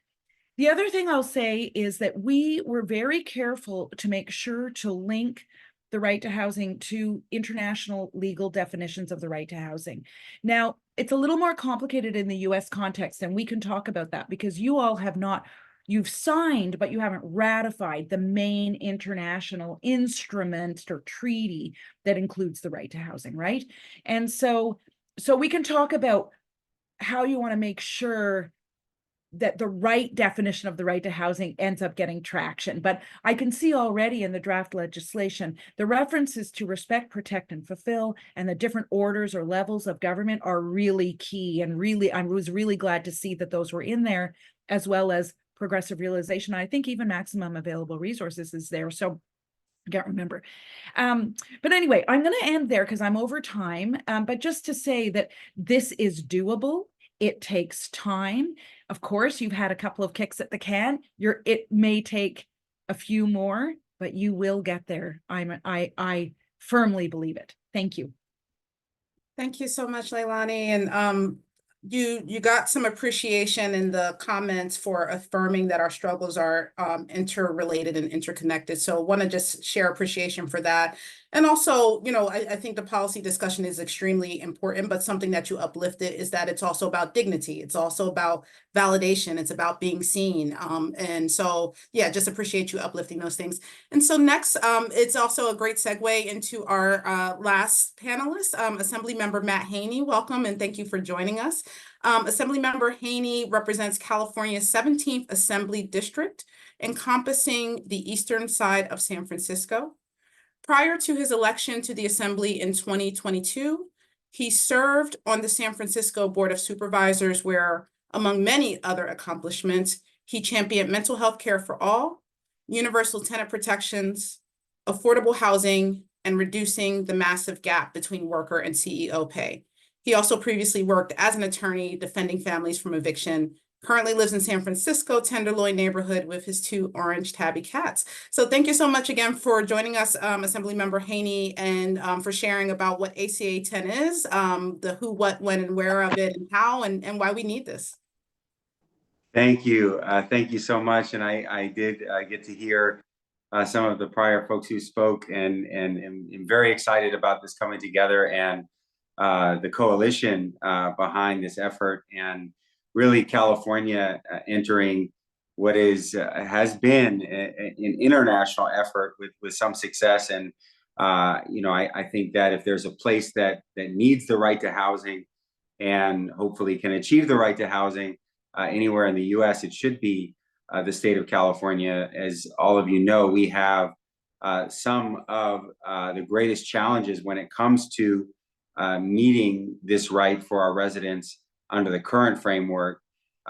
The other thing I'll say is that we were very careful to make sure to link the right to housing to international legal definitions of the right to housing. Now, it's a little more complicated in the US context, and we can talk about that because you all have not, you've signed, but you haven't ratified the main international instrument or treaty that includes the right to housing, right? And so we can talk about how you want to make sure that the right definition of the right to housing ends up getting traction. But I can see already in the draft legislation, the references to respect, protect, and fulfill, and the different orders or levels of government are really key. And really, I was really glad to see that those were in there, as well as progressive realization. I think even maximum available resources is there. So I can't remember. But anyway, I'm going to end there because I'm over time. But just to say that this is doable. It takes time. Of course, you've had a couple of kicks at the can. It may take a few more, but you will get there. I firmly believe it. Thank you. Thank you so much, Leilani. And you got some appreciation in the comments for affirming that our struggles are interrelated and interconnected. So want to just share appreciation for that. And also, you know, I think the policy discussion is extremely important, but something that you uplifted is that it's also about dignity. It's also about validation. It's about being seen. And so, yeah, just appreciate you uplifting those things. And so next, it's also a great segue into our last panelist, Assemblymember Matt Haney. Welcome and thank you for joining us. Assemblymember Haney represents California's 17th Assembly District, encompassing the eastern side of San Francisco. Prior to his election to the Assembly in 2022, he served on the San Francisco Board of Supervisors, where, among many other accomplishments, he championed mental health care for all, universal tenant protections, affordable housing, and reducing the massive gap between worker and CEO pay. He also previously worked as an attorney defending families from eviction, currently lives in San Francisco, Tenderloin neighborhood with his 2 orange tabby cats. So thank you so much again for joining us, Assemblymember Haney, and for sharing about what ACA 10 is, the who, what, when, and where of it, and how, and why we need this. Thank you. Thank you so much. And I did get to hear some of the prior folks who spoke, and I'm very excited about this coming together and the coalition behind this effort, and really California entering what has been an international effort with some success. And you know, I think that if there's a place that needs the right to housing and hopefully can achieve the right to housing anywhere in the U.S., it should be the state of California. As all of you know, we have some of the greatest challenges when it comes to meeting this right for our residents under the current framework.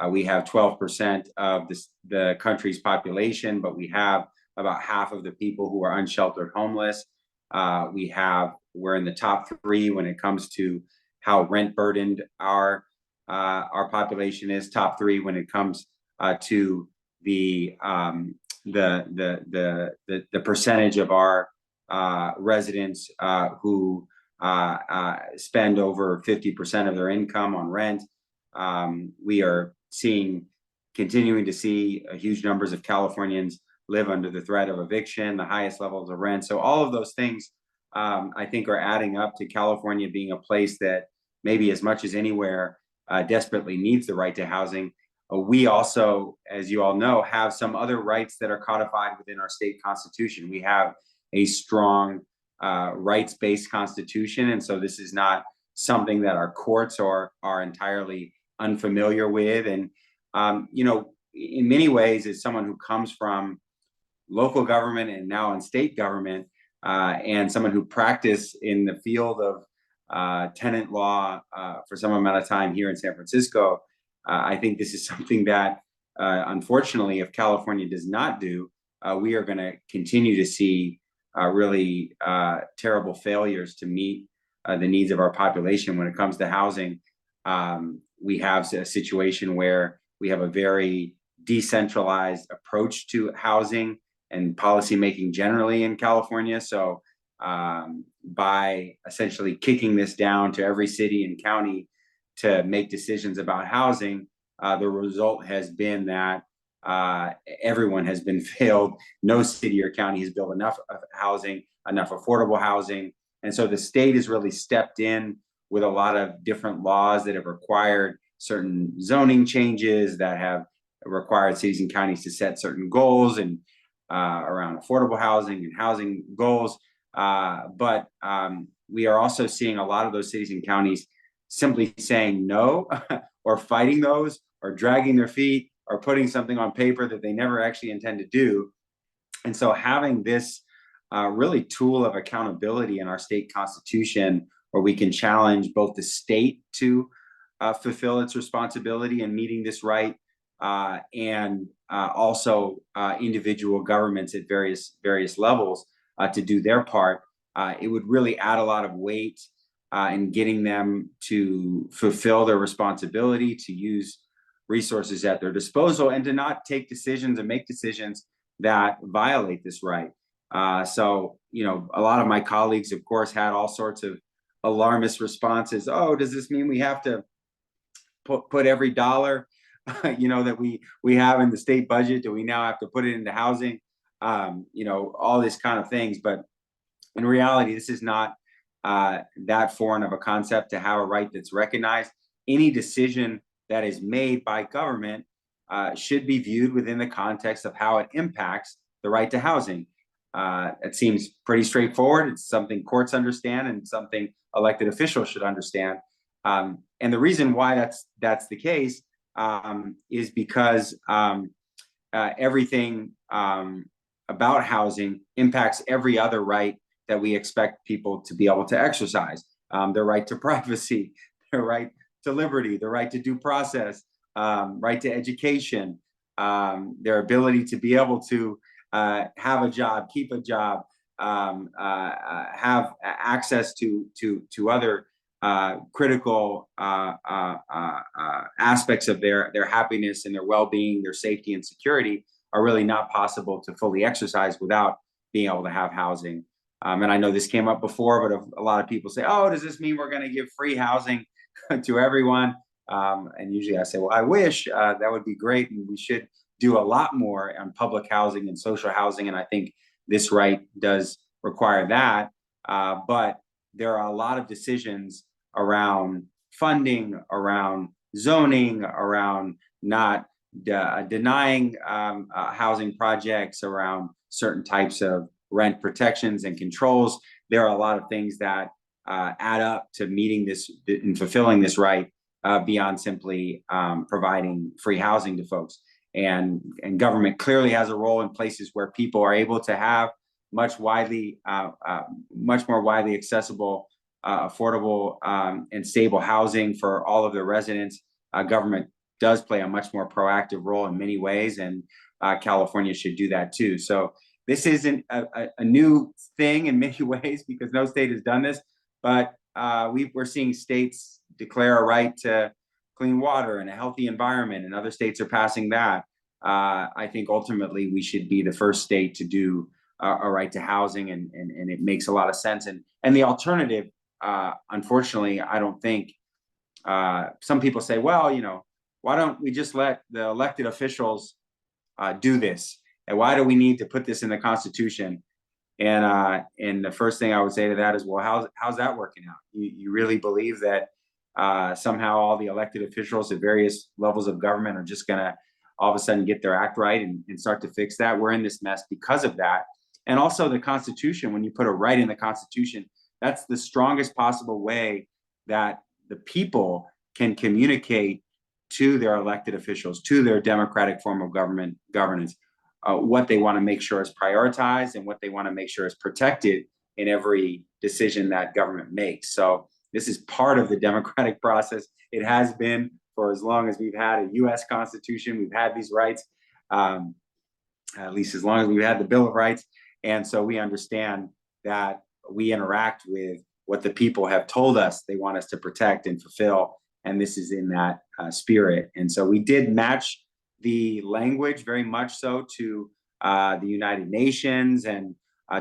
We have 12% of the country's population, but we have about half of the people who are unsheltered homeless. We're in the top 3 when it comes to how rent burdened our population is. Top 3 when it comes to the percentage of our residents who spend over 50% of their income on rent. We are continuing to see huge numbers of Californians live under the threat of eviction, the highest levels of rent. So all of those things, I think, are adding up to California being a place that maybe as much as anywhere desperately needs the right to housing. We also, as you all know, have some other rights that are codified within our state constitution. We have a strong rights-based constitution, and so this is not something that our courts are entirely unfamiliar with. And you know, in many ways, as someone who comes from local government and now in state government, and someone who practiced in the field of tenant law for some amount of time here in San Francisco, I think this is something that, unfortunately, if California does not do, we are going to continue to see really terrible failures to meet the needs of our population when it comes to housing. We have a situation where we have a very decentralized approach to housing and policymaking generally in California. So by essentially kicking this down to every city and county to make decisions about housing, the result has been that everyone has been failed. No city or county has built enough housing, enough affordable housing. And so the state has really stepped in with a lot of different laws that have required certain zoning changes, that have required cities and counties to set certain goals and around affordable housing and housing goals. But we are also seeing a lot of those cities and counties simply saying no or fighting those or dragging their feet or putting something on paper that they never actually intend to do. And so having this really tool of accountability in our state constitution, where we can challenge both the state to fulfill its responsibility in meeting this right, and also individual governments at various levels to do their part, it would really add a lot of weight in getting them to fulfill their responsibility, to use resources at their disposal, and to not take decisions and make decisions that violate this right. So, you know, a lot of my colleagues, of course, had all sorts of alarmist responses. Oh, does this mean we have to put every dollar, you know, that we have in the state budget? Do we now have to put it into housing? You know, all this kind of things. But in reality, this is not that foreign of a concept to have a right that's recognized. Any decision that is made by government should be viewed within the context of how it impacts the right to housing. It seems pretty straightforward. It's something courts understand and something elected officials should understand. And the reason why that's the case is because everything about housing impacts every other right that we expect people to be able to exercise. Their right to privacy, their right to liberty, their right to due process, right to education, their ability to be able to have a job, keep a job, have access to other critical aspects of their happiness and their well-being, their safety and security are really not possible to fully exercise without being able to have housing. And I know this came up before, but a lot of people say, oh, does this mean we're going to give free housing to everyone? And usually I say, well, I wish that would be great. And we should do a lot more on public housing and social housing. And I think this right does require that. But there are a lot of decisions around funding, around zoning, around not denying housing projects, around certain types of rent protections and controls. There are a lot of things that add up to meeting this and fulfilling this right beyond simply providing free housing to folks. And government clearly has a role in places where people are able to have much more widely accessible, affordable, and stable housing for all of their residents. Government does play a much more proactive role in many ways, and California should do that too. So this isn't a new thing in many ways because no state has done this, but we're seeing states declare a right to clean water and a healthy environment, and other states are passing that. I think ultimately we should be the first state to do a right to housing, and it makes a lot of sense. And the alternative, unfortunately, I don't think, some people say, well, you know, why don't we just let the elected officials do this? And why do we need to put this in the Constitution? And the first thing I would say to that is, well, how's that working out? You really believe that somehow all the elected officials at various levels of government are just going to all of a sudden get their act right and start to fix that? We're in this mess because of that. And also the Constitution, when you put a right in the Constitution, that's the strongest possible way that the people can communicate to their elected officials, to their democratic form of governance, what they want to make sure is prioritized and what they want to make sure is protected in every decision that government makes. So this is part of the democratic process. It has been for as long as we've had a U.S. Constitution. We've had these rights. at least as long as we've had the Bill of Rights. And so we understand that we interact with what the people have told us they want us to protect and fulfill. And this is in that spirit. And so we did match the language very much so to the United Nations and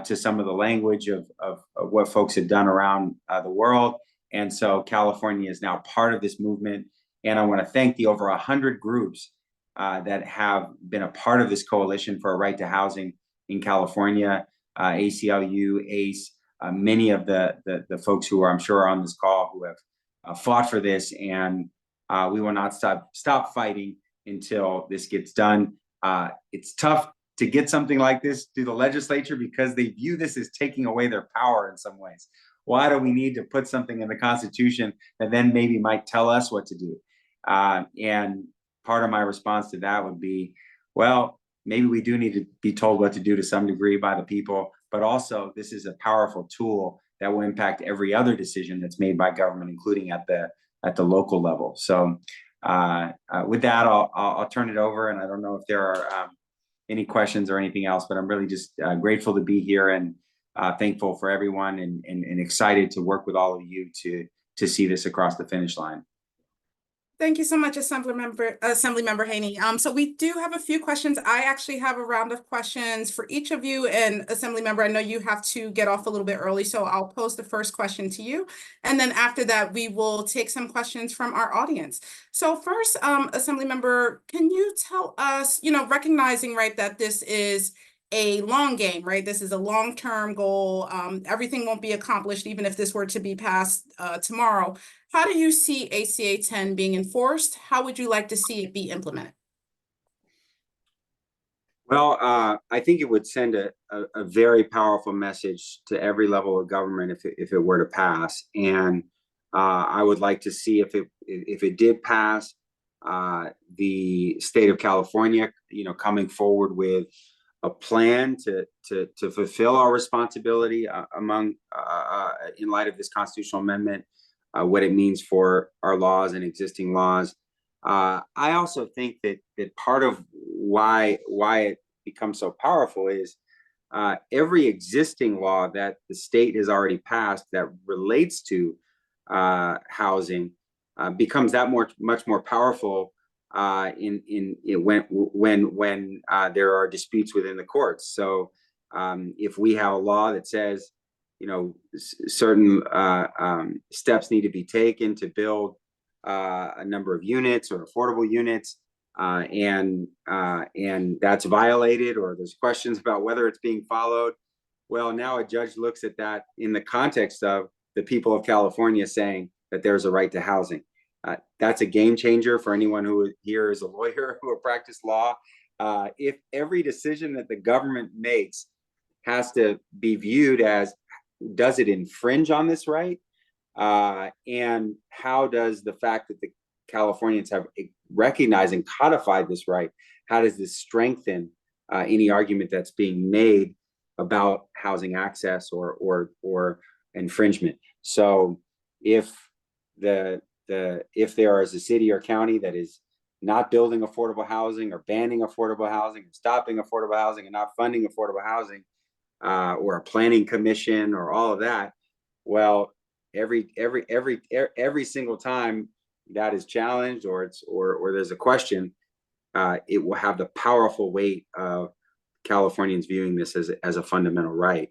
to some of the language of what folks had done around the world. And so California is now part of this movement. And I want to thank the over 100 groups that have been a part of this coalition for a right to housing in California, ACLU, ACE, many of the folks who are, I'm sure, are on this call who have fought for this. And we will not stop fighting until this gets done. It's tough to get something like this through the legislature because they view this as taking away their power in some ways. Why do we need to put something in the Constitution that then maybe might tell us what to do? And part of my response to that would be, well, maybe we do need to be told what to do to some degree by the people, but also this is a powerful tool that will impact every other decision that's made by government, including at the local level. So with that, I'll turn it over, and I don't know if there are any questions or anything else, but I'm really just grateful to be here and thankful for everyone and excited to work with all of you to see this across the finish line. Thank you so much, Assemblymember Haney. So we do have a few questions. I actually have a round of questions for each of you, and Assemblymember, I know you have to get off a little bit early, so I'll pose the first question to you. And then after that, we will take some questions from our audience. So first, Assemblymember, can you tell us, recognizing, right, that this is a long game, right? This is a long-term goal. Everything won't be accomplished, even if this were to be passed tomorrow. How do you see ACA 10 being enforced? How would you like to see it be implemented? Well, I think it would send a very powerful message to every level of government if it were to pass. And I would like to see if it did pass, the state of California, coming forward with a plan to fulfill our responsibility in light of this constitutional amendment, what it means for our laws and existing laws. I also think that part of why it becomes so powerful is every existing law that the state has already passed that relates to housing becomes that much more powerful when there are disputes within the courts. So if we have a law that says, certain steps need to be taken to build a number of units or affordable units, and that's violated, or there's questions about whether it's being followed. Well, now a judge looks at that in the context of the people of California saying that there's a right to housing. That's a game changer for anyone who here is a lawyer who practice law. If every decision that the government makes has to be viewed as, does it infringe on this right? And how does the fact that the Californians have recognized and codified this right, how does this strengthen any argument that's being made about housing access or infringement? So if there is a city or county that is not building affordable housing or banning affordable housing, or stopping affordable housing and not funding affordable housing, or a planning commission or all of that, well, every single time that is challenged or there's a question, it will have the powerful weight of Californians viewing this as a fundamental right.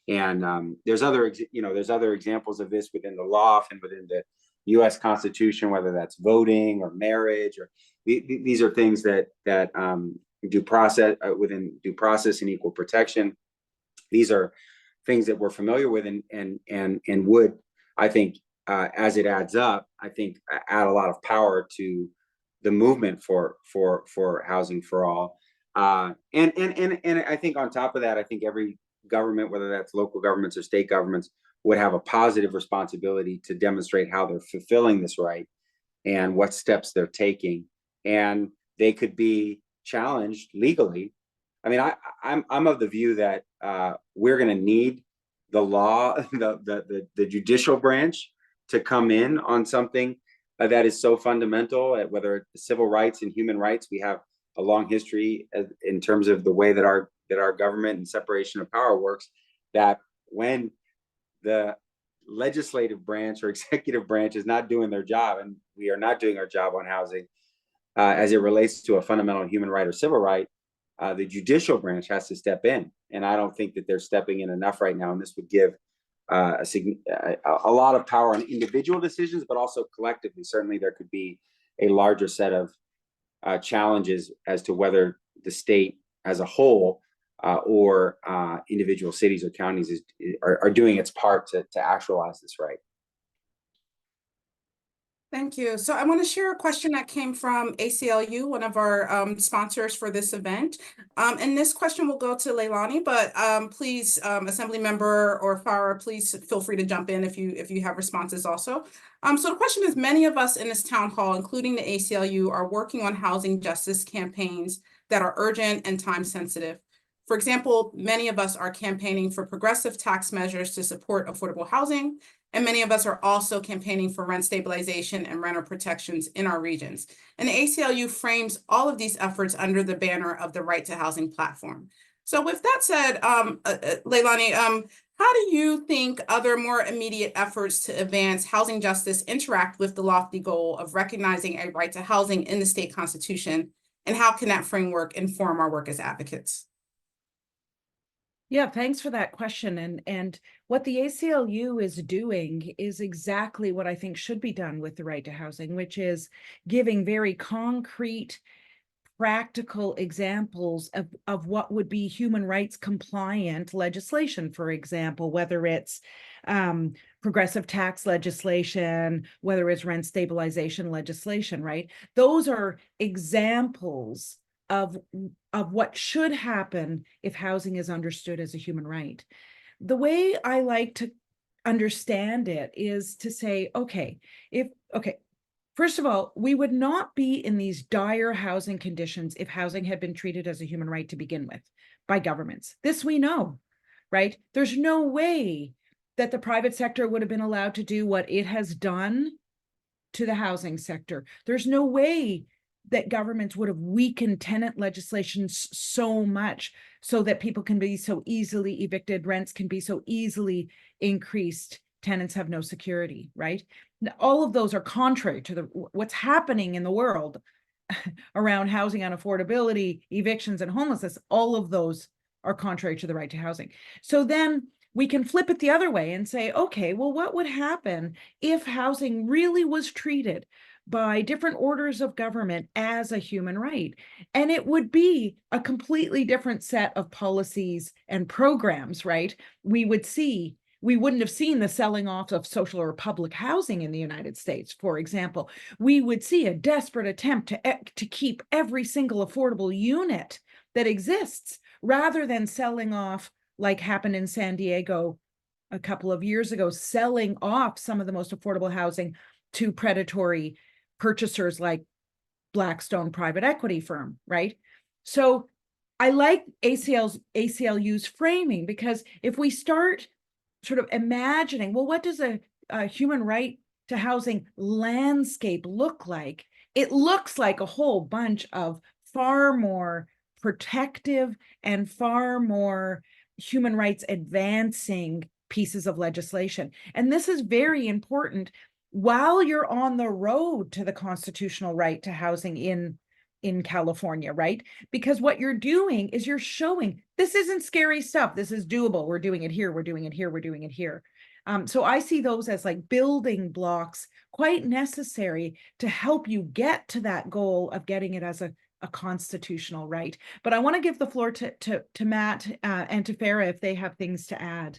And there's other examples of this within the law and within the U.S. Constitution, whether that's voting or marriage, or these are things that due process within due process and equal protection. These are things that we're familiar with and would, I think, as it adds up, I think add a lot of power to the movement for housing for all. And I think on top of that, I think every government, whether that's local governments or state governments, would have a positive responsibility to demonstrate how they're fulfilling this right and what steps they're taking. And they could be challenged legally. I mean, I'm of the view that we're going to need the law, the judicial branch to come in on something that is so fundamental, whether it's civil rights and human rights. We have a long history in terms of the way that our government and separation of power works, that when the legislative branch or executive branch is not doing their job, and we are not doing our job on housing as it relates to a fundamental human right or civil right, the judicial branch has to step in. And I don't think that they're stepping in enough right now. And this would give a lot of power on individual decisions, but also collectively. Certainly there could be a larger set of challenges as to whether the state as a whole or individual cities or counties are doing its part to actualize this right. Thank you. So I want to share a question that came from ACLU, one of our sponsors for this event. And this question will go to Leilani, but please, Assembly Member or Farha, please feel free to jump in if you have responses also. So the question is, many of us in this town hall, including the ACLU, are working on housing justice campaigns that are urgent and time sensitive. For example, many of us are campaigning for progressive tax measures to support affordable housing, and many of us are also campaigning for rent stabilization and renter protections in our regions. And the ACLU frames all of these efforts under the banner of the Right to Housing platform. So with that said, Leilani, how do you think other more immediate efforts to advance housing justice interact with the lofty goal of recognizing a right to housing in the state constitution? And how can that framework inform our work as advocates? Yeah, thanks for that question. And what the ACLU is doing is exactly what I think should be done with the right to housing, which is giving very concrete, practical examples of what would be human rights compliant legislation, for example, whether it's progressive tax legislation, whether it's rent stabilization legislation, right? Those are examples of what should happen if housing is understood as a human right. The way I like to understand it is to say, okay, first of all, we would not be in these dire housing conditions if housing had been treated as a human right to begin with by governments. This we know, right? There's no way that the private sector would have been allowed to do what it has done to the housing sector. There's no way that governments would have weakened tenant legislation so much so that people can be so easily evicted, rents can be so easily increased, tenants have no security, right? All of those are contrary to what's happening in the world around housing unaffordability, evictions, and homelessness. All of those are contrary to the right to housing. So then we can flip it the other way and say, okay, well, what would happen if housing really was treated by different orders of government as a human right? And it would be a completely different set of policies and programs, right? We wouldn't have seen the selling off of social or public housing in the United States, for example. We would see a desperate attempt to keep every single affordable unit that exists, rather than selling off, like happened in San Diego a couple of years ago, selling off some of the most affordable housing to predatory purchasers like Blackstone private equity firm, right? So I like ACLU's framing, because if we start sort of imagining, well, what does a human right to housing landscape look like? It looks like a whole bunch of far more protective and far more human rights advancing pieces of legislation. And this is very important while you're on the road to the constitutional right to housing in California, right? Because what you're doing is you're showing this isn't scary stuff. This is doable. We're doing it here. We're doing it here. We're doing it here. So I see those as like building blocks, quite necessary to help you get to that goal of getting it as a constitutional right. But I want to give the floor to Matt and to Farha if they have things to add.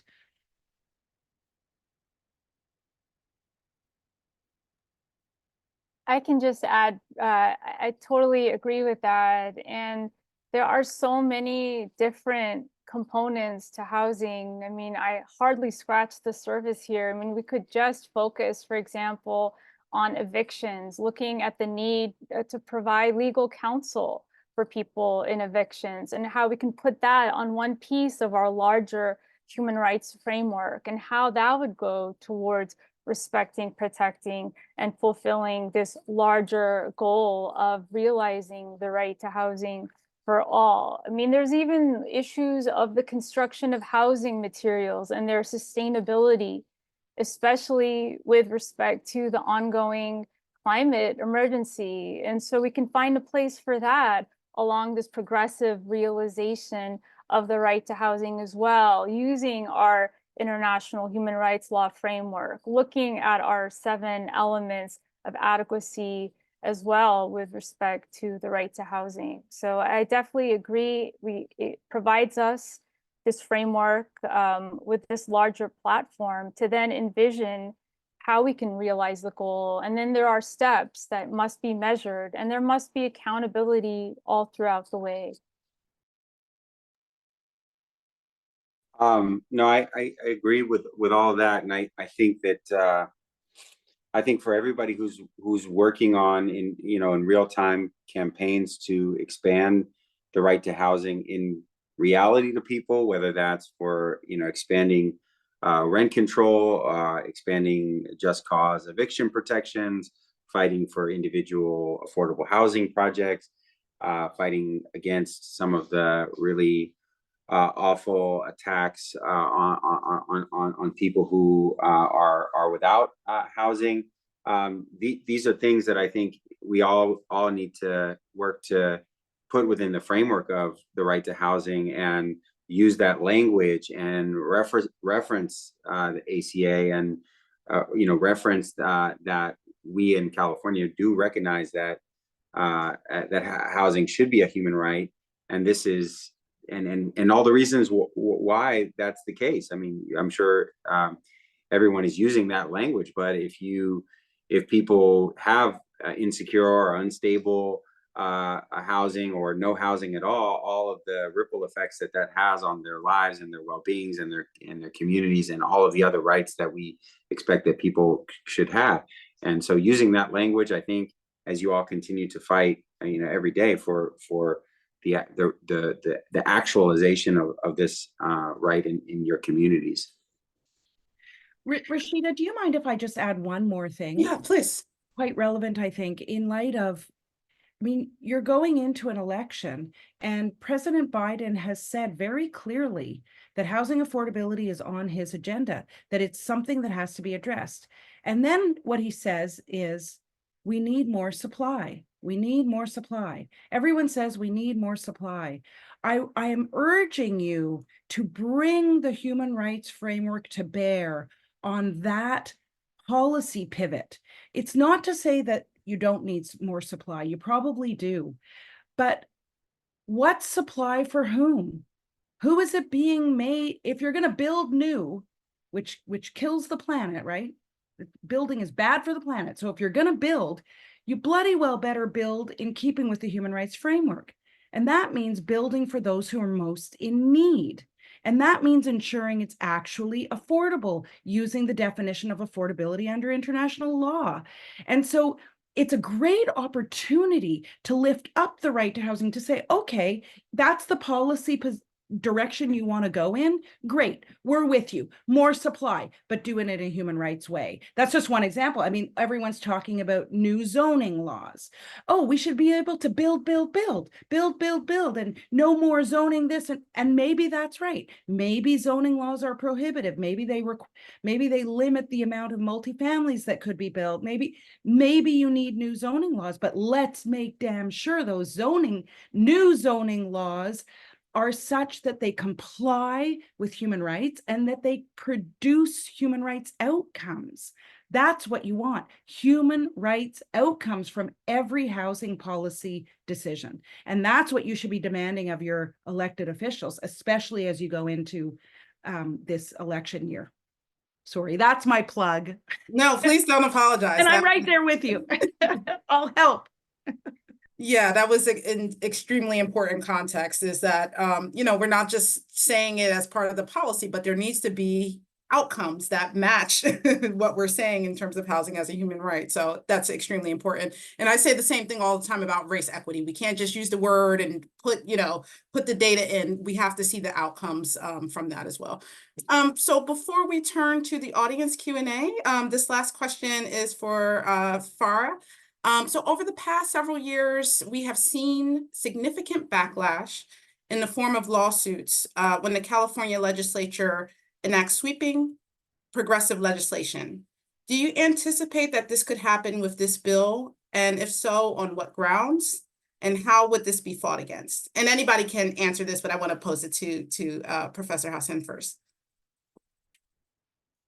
I can just add, I totally agree with that. And there are so many different components to housing. I mean, I hardly scratched the surface here. I mean, we could just focus, for example, on evictions, looking at the need to provide legal counsel for people in evictions, and how we can put that on one piece of our larger human rights framework, and how that would go towards respecting, protecting, and fulfilling this larger goal of realizing the right to housing for all. I mean, there's even issues of the construction of housing materials and their sustainability, especially with respect to the ongoing climate emergency. And so we can find a place for that along this progressive realization of the right to housing as well, using our international human rights law framework, looking at our 7 elements of adequacy as well with respect to the right to housing. So I definitely agree. It provides us this framework with this larger platform to then envision how we can realize the goal. And then there are steps that must be measured, and there must be accountability all throughout the way. No, I agree with all of that, and I think that I think for everybody who's working on in real time campaigns to expand the right to housing in reality to people, whether that's for expanding rent control, expanding just cause eviction protections, fighting for individual affordable housing projects, fighting against some of the really awful attacks on people who are without housing. These are things that I think we all need to work to put within the framework of the right to housing, and use that language and reference the ACA, and reference that we in California do recognize that housing should be a human right, and this is and all the reasons why that's the case. I mean, I'm sure everyone is using that language, but if people have insecure or unstable housing or no housing at all of the ripple effects that has on their lives and their well-beings and their communities and all of the other rights that we expect that people should have. And so using that language, I think, as you all continue to fight, every day for the actualization of this right in your communities. Rashida, do you mind if I just add one more thing? Yeah, please. Quite relevant, I think, in light of, I mean, you're going into an election, and President Biden has said very clearly that housing affordability is on his agenda, that it's something that has to be addressed. And then what he says is, we need more supply. We need more supply. Everyone says we need more supply. I am urging you to bring the human rights framework to bear on that policy pivot. It's not to say that you don't need more supply. You probably do. But what supply for whom? Who is it being made? If you're going to build new, which kills the planet, right? Building is bad for the planet. So if you're going to build, you bloody well better build in keeping with the human rights framework. And that means building for those who are most in need. And that means ensuring it's actually affordable, using the definition of affordability under international law. And so it's a great opportunity to lift up the right to housing, to say, okay, that's the policy direction you want to go in, great, we're with you, more supply, but doing it in a human rights way. That's just one example. I mean, everyone's talking about new zoning laws. Oh, we should be able to build, and no more zoning this, and maybe that's right. Maybe zoning laws are prohibitive. Maybe they limit the amount of multifamilies that could be built. Maybe you need new zoning laws, but let's make damn sure those new zoning laws are such that they comply with human rights and that they produce human rights outcomes. That's what you want, human rights outcomes from every housing policy decision. And that's what you should be demanding of your elected officials, especially as you go into this election year. Sorry, that's my plug. No, please don't apologize. And I'm right there with you. I'll help. Yeah, that was an extremely important context, is that, we're not just saying it as part of the policy, but there needs to be outcomes that match what we're saying in terms of housing as a human right. So that's extremely important. And I say the same thing all the time about race equity. We can't just use the word and put the data in. We have to see the outcomes from that as well. So before we turn to the audience Q&A, this last question is for Farha. So over the past several years, we have seen significant backlash in the form of lawsuits when the California legislature enacts sweeping progressive legislation. Do you anticipate that this could happen with this bill? And if so, on what grounds? And how would this be fought against? And anybody can answer this, but I want to pose it to Professor Hacer first.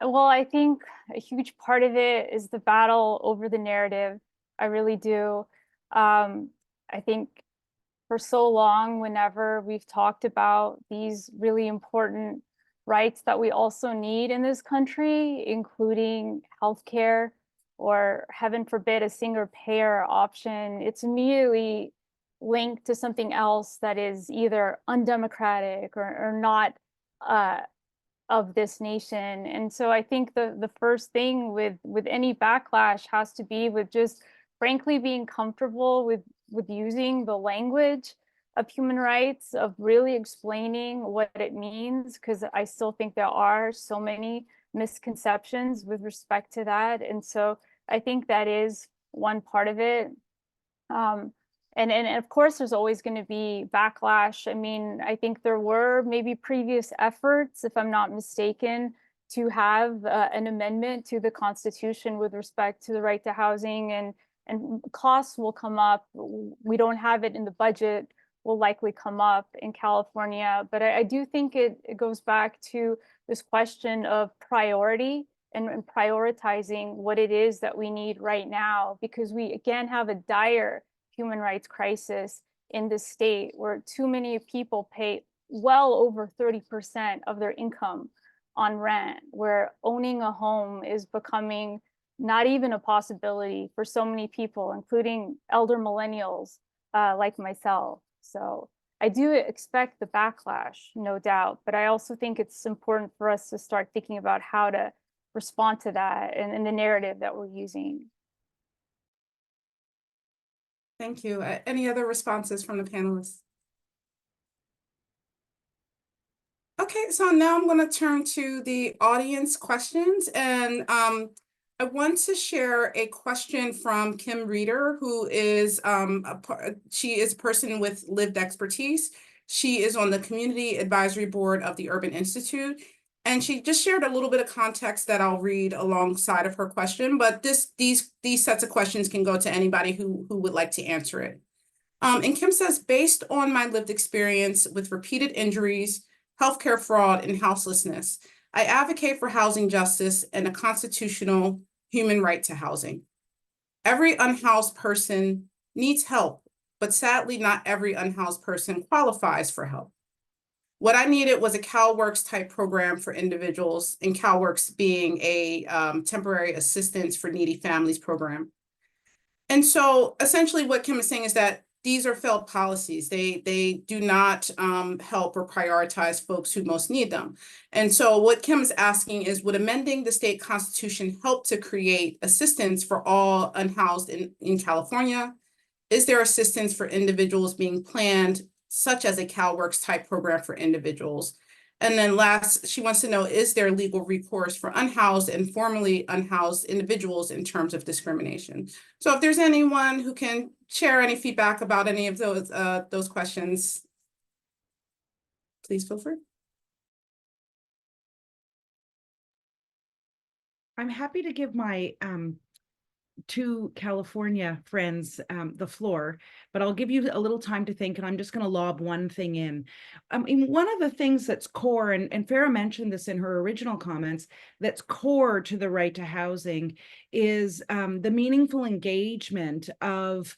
Well, I think a huge part of it is the battle over the narrative. I really do. I think for so long, whenever we've talked about these really important rights that we also need in this country, including healthcare or, heaven forbid, a single payer option, it's immediately linked to something else that is either undemocratic or not of this nation. And so I think the first thing with any backlash has to be with just frankly being comfortable with using the language of human rights, of really explaining what it means, because I still think there are so many misconceptions with respect to that. And so I think that is one part of it. And of course, there's always going to be backlash. I mean, I think there were maybe previous efforts, if I'm not mistaken, to have an amendment to the Constitution with respect to the right to housing, and costs will come up. We don't have it in the budget, will likely come up in California. But I do think it goes back to this question of priority and prioritizing what it is that we need right now, because we again have a dire human rights crisis in this state where too many people pay well over 30% of their income on rent, where owning a home is becoming not even a possibility for so many people, including elder millennials like myself. So I do expect the backlash, no doubt, but I also think it's important for us to start thinking about how to respond to that and the narrative that we're using. Thank you. Any other responses from the panelists? Okay, so now I'm going to turn to the audience questions, and I want to share a question from Kim Reeder, who is she is a person with lived expertise. She is on the Community Advisory Board of the Urban Institute, and she just shared a little bit of context that I'll read alongside of her question. But these sets of questions can go to anybody who would like to answer it. And Kim says, based on my lived experience with repeated injuries, healthcare fraud, and houselessness, I advocate for housing justice and a constitutional human right to housing. Every unhoused person needs help, but sadly, not every unhoused person qualifies for help. What I needed was a CalWorks type program for individuals, and CalWorks being a temporary assistance for needy families program. And so essentially what Kim is saying is that these are failed policies. They do not help or prioritize folks who most need them. And so what Kim is asking is, would amending the state constitution help to create assistance for all unhoused in California? Is there assistance for individuals being planned, such as a CalWorks type program for individuals? And then last, she wants to know, is there legal recourse for unhoused and formerly unhoused individuals in terms of discrimination? So if there's anyone who can share any feedback about any of those questions, please feel free. I'm happy to give my two California friends the floor, but I'll give you a little time to think, and I'm just going to lob one thing in. I mean, one of the things that's core, and Farha mentioned this in her original comments, that's core to the right to housing is the meaningful engagement of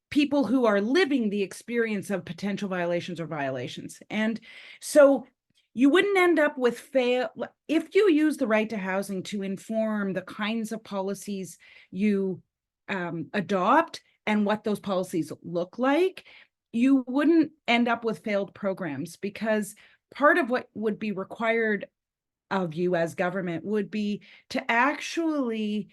people who are living the experience of potential violations or violations. And so you wouldn't end up with if you use the right to housing to inform the kinds of policies you adopt and what those policies look like, you wouldn't end up with failed programs, because part of what would be required of you as government would be to actually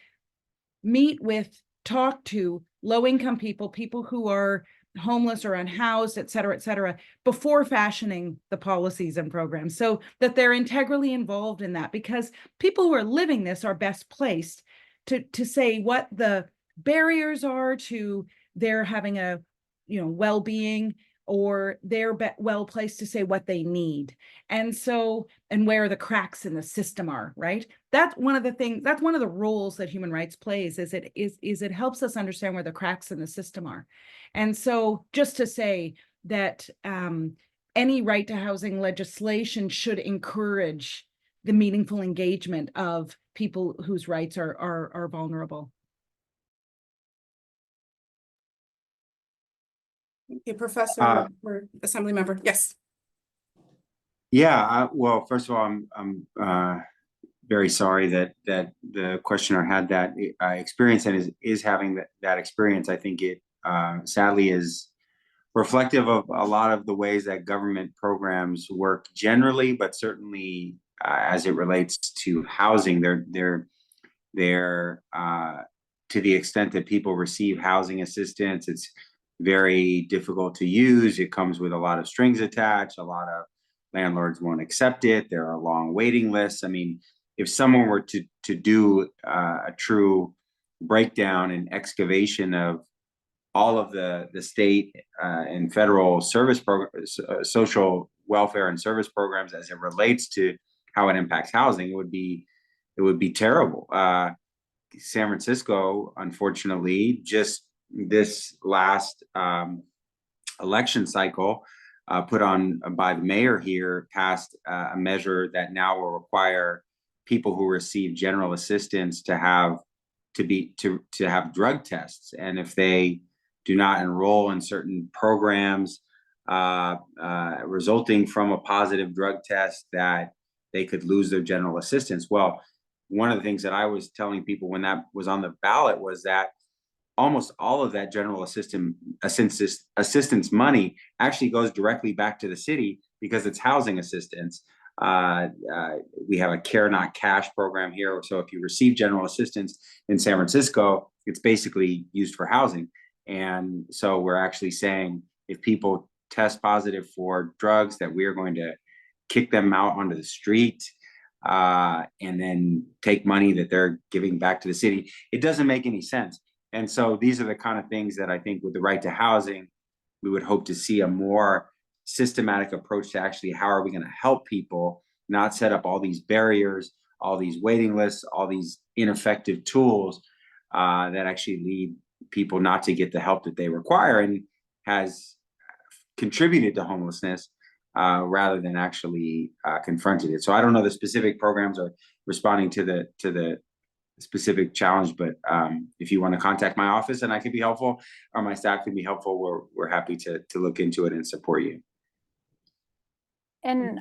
meet with, talk to low-income people, people who are homeless or unhoused, et cetera, before fashioning the policies and programs, so that they're integrally involved in that, because people who are living this are best placed to say what the barriers are to their having a, you know, well-being, or they're well placed to say what they need. And so, and where the cracks in the system are, right? That's one of the things, that's one of the roles that human rights plays, is it helps us understand where the cracks in the system are. And so just to say that any right to housing legislation should encourage the meaningful engagement of people whose rights are vulnerable. Okay, Professor or Assembly Member, yes. Yeah, well, first of all, I'm very sorry that the questioner had that experience and is having that experience. I think it sadly is reflective of a lot of the ways that government programs work generally, but certainly as it relates to housing, they're to the extent that people receive housing assistance, it's very difficult to use. It comes with a lot of strings attached. A lot of landlords won't accept it. There are long waiting lists. I mean, if someone were to do a true breakdown and excavation of all of the state and federal service programs, social welfare and service programs as it relates to how it impacts housing, it would be terrible. San Francisco, unfortunately, just this last election cycle, put on by the mayor here, passed a measure that now will require people who receive general assistance to have drug tests, and if they do not enroll in certain programs resulting from a positive drug test, that they could lose their general assistance. Well, one of the things that I was telling people when that was on the ballot was that almost all of that general assistance money actually goes directly back to the city because it's housing assistance. We have a Care Not Cash program here. So if you receive general assistance in San Francisco, it's basically used for housing. And so we're actually saying if people test positive for drugs, that we are going to kick them out onto the street and then take money that they're giving back to the city. It doesn't make any sense. And so these are the kind of things that I think with the right to housing, we would hope to see a more systematic approach to actually how are we going to help people, not set up all these barriers, all these waiting lists, all these ineffective tools that actually lead people not to get the help that they require and has contributed to homelessness rather than actually confronted it. So I don't know the specific programs are responding to the specific challenge, but if you want to contact my office and I can be helpful, or my staff can be helpful, we're happy to look into it and support you. And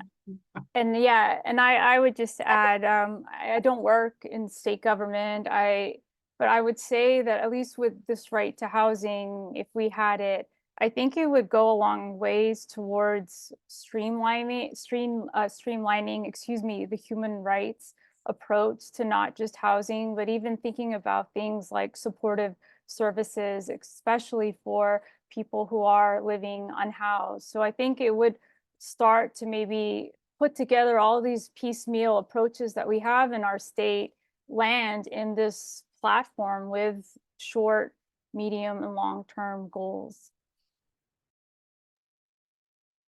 yeah, and I would just add, I don't work in state government, but I would say that at least with this right to housing, if we had it, I think it would go a long ways towards streamlining, the human rights approach to not just housing, but even thinking about things like supportive services, especially for people who are living unhoused. So I think it would start to maybe put together all these piecemeal approaches that we have in our state land in this platform with short, medium, and long-term goals.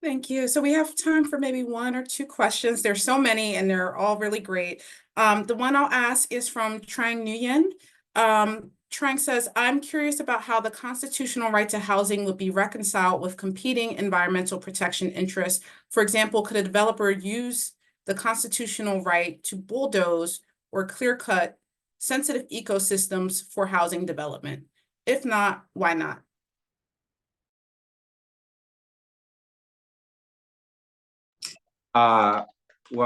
Thank you. So we have time for maybe one or two questions. There's so many and they're all really great. The one I'll ask is from Trang Nguyen. Trang says, I'm curious about how the constitutional right to housing would be reconciled with competing environmental protection interests. For example, could a developer use the constitutional right to bulldoze or clear-cut sensitive ecosystems for housing development? If not, why not? Well,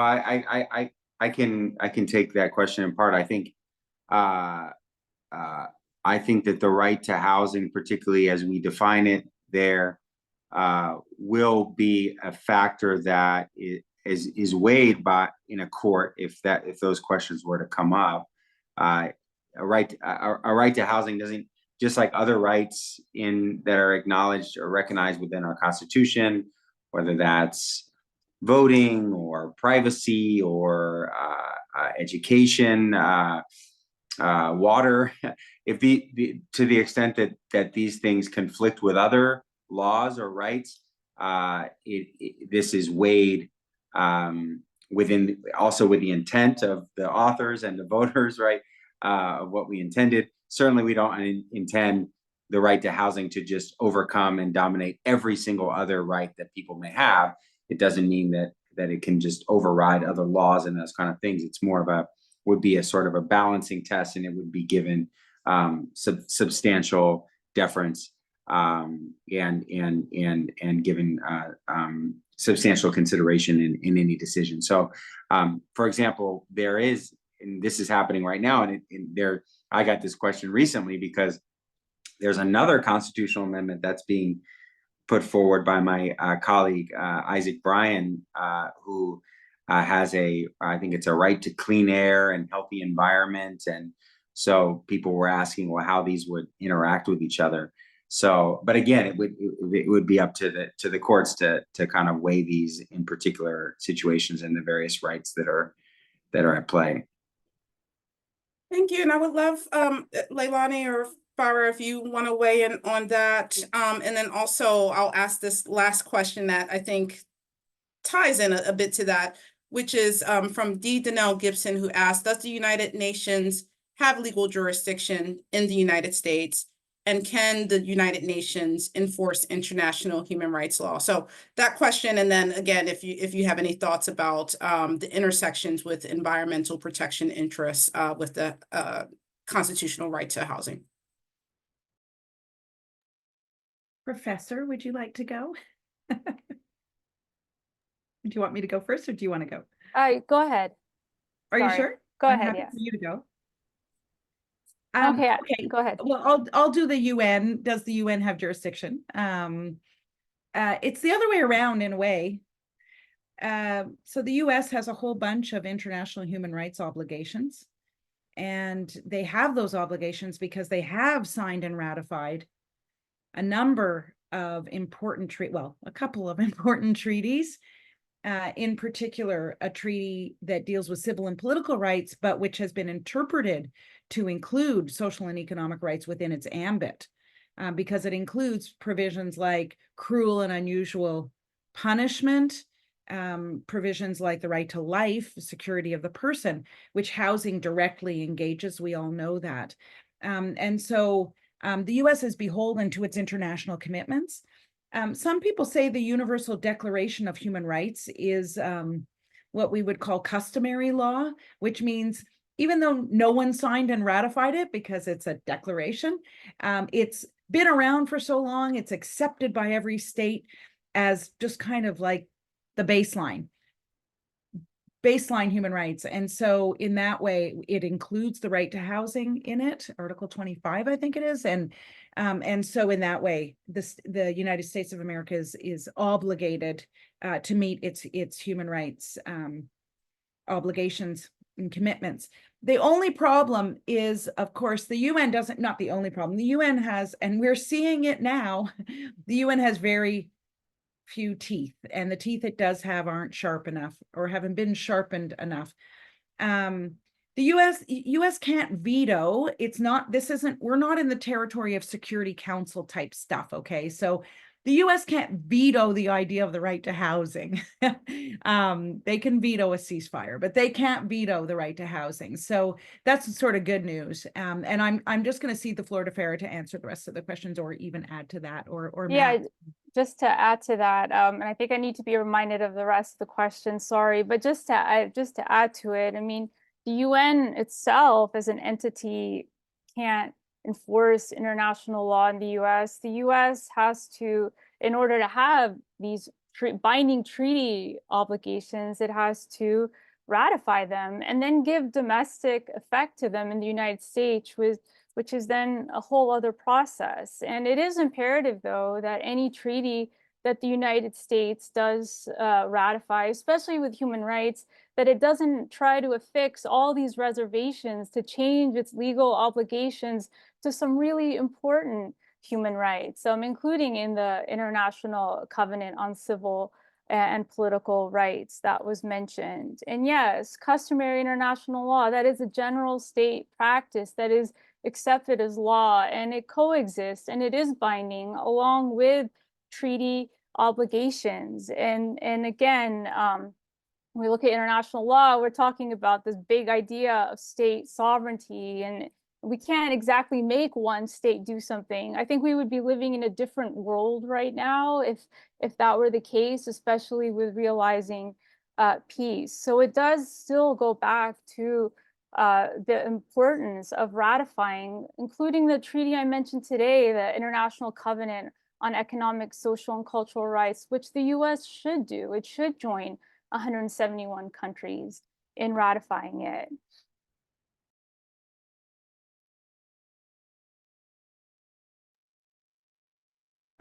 I can take that question in part. I think that the right to housing, particularly as we define it there, will be a factor that is weighed by in a court if those questions were to come up. A right to housing doesn't, just like other rights that are acknowledged or recognized within our Constitution, whether that's voting or privacy or education, water, if to the extent that these things conflict with other laws or rights, this is weighed within, also with the intent of the authors and the voters, right, of what we intended. Certainly we don't intend the right to housing to just overcome and dominate every single other right that people may have. It doesn't mean that it can just override other laws and those kind of things. It's more of would be a sort of a balancing test, and it would be given substantial deference and given substantial consideration in any decision. So, for example, there is, and this is happening right now, and I got this question recently because there's another constitutional amendment that's being put forward by my colleague Isaac Bryan, who has I think it's a right to clean air and healthy environment, and so people were asking, well, how these would interact with each other. So, but again, it would be up to the courts to kind of weigh these in particular situations and the various rights that are at play. Thank you, and I would love Leilani or Farha, if you want to weigh in on that. And then also I'll ask this last question that I think ties in a bit to that, which is from D. Danelle Gibson, who asked, does the United Nations have legal jurisdiction in the United States? And can the United Nations enforce international human rights law? So that question, and then again, if you have any thoughts about the intersections with environmental protection interests with the constitutional right to housing. Professor, would you like to go? Do you want me to go first, or do you want to go? Go ahead. Are Sorry. you sure? Go I'm ahead, happy yes. for you to go. Okay, Okay, go ahead. well, I'll do the UN. Does the UN have jurisdiction? It's the other way around in a way. So the US has a whole bunch of international human rights obligations, and they have those obligations because they have signed and ratified a number of important a couple of important treaties. In particular, a treaty that deals with civil and political rights, but which has been interpreted to include social and economic rights within its ambit, because it includes provisions like cruel and unusual punishment, provisions like the right to life, security of the person, which housing directly engages. We all know that. And so the US is beholden to its international commitments. Some people say the Universal Declaration of Human Rights is what we would call customary law, which means even though no one signed and ratified it because it's a declaration, it's been around for so long, it's accepted by every state as just kind of like the baseline human rights. And so in that way, it includes the right to housing in it, Article 25, I think it is. And so in that way, the United States of America is obligated to meet its human rights obligations and commitments. The only problem is, of course, the UN not the only problem. The UN has, and we're seeing it now, the UN has very few teeth, and the teeth it does have aren't sharp enough or haven't been sharpened enough. The US can't veto. We're not in the territory of Security Council type stuff, okay? So the US can't veto the idea of the right to housing. They can veto a ceasefire, but they can't veto the right to housing. So that's sort of good news. And I'm just going to cede the floor to Farha to answer the rest of the questions, or even add to that, or Yeah, Matt. just to add to that, and I think I need to be reminded of the rest of the question, sorry, but just to add to it, I mean, the UN itself as an entity can't enforce international law in the US. The US has to, in order to have these binding treaty obligations, it has to ratify them and then give domestic effect to them in the United States, which is then a whole other process. And it is imperative, though, that any treaty that the United States does ratify, especially with human rights, that it doesn't try to affix all these reservations to change its legal obligations to some really important human rights, including in the International Covenant on Civil and Political Rights that was mentioned. And yes, customary international law, that is a general state practice that is accepted as law, and it coexists and it is binding along with treaty obligations. And again, when we look at international law, we're talking about this big idea of state sovereignty, and we can't exactly make one state do something. I think we would be living in a different world right now if that were the case, especially with realizing peace. So it does still go back to the importance of ratifying, including the treaty I mentioned today, the International Covenant on Economic, Social, and Cultural Rights, which the US should do. It should join 171 countries in ratifying it.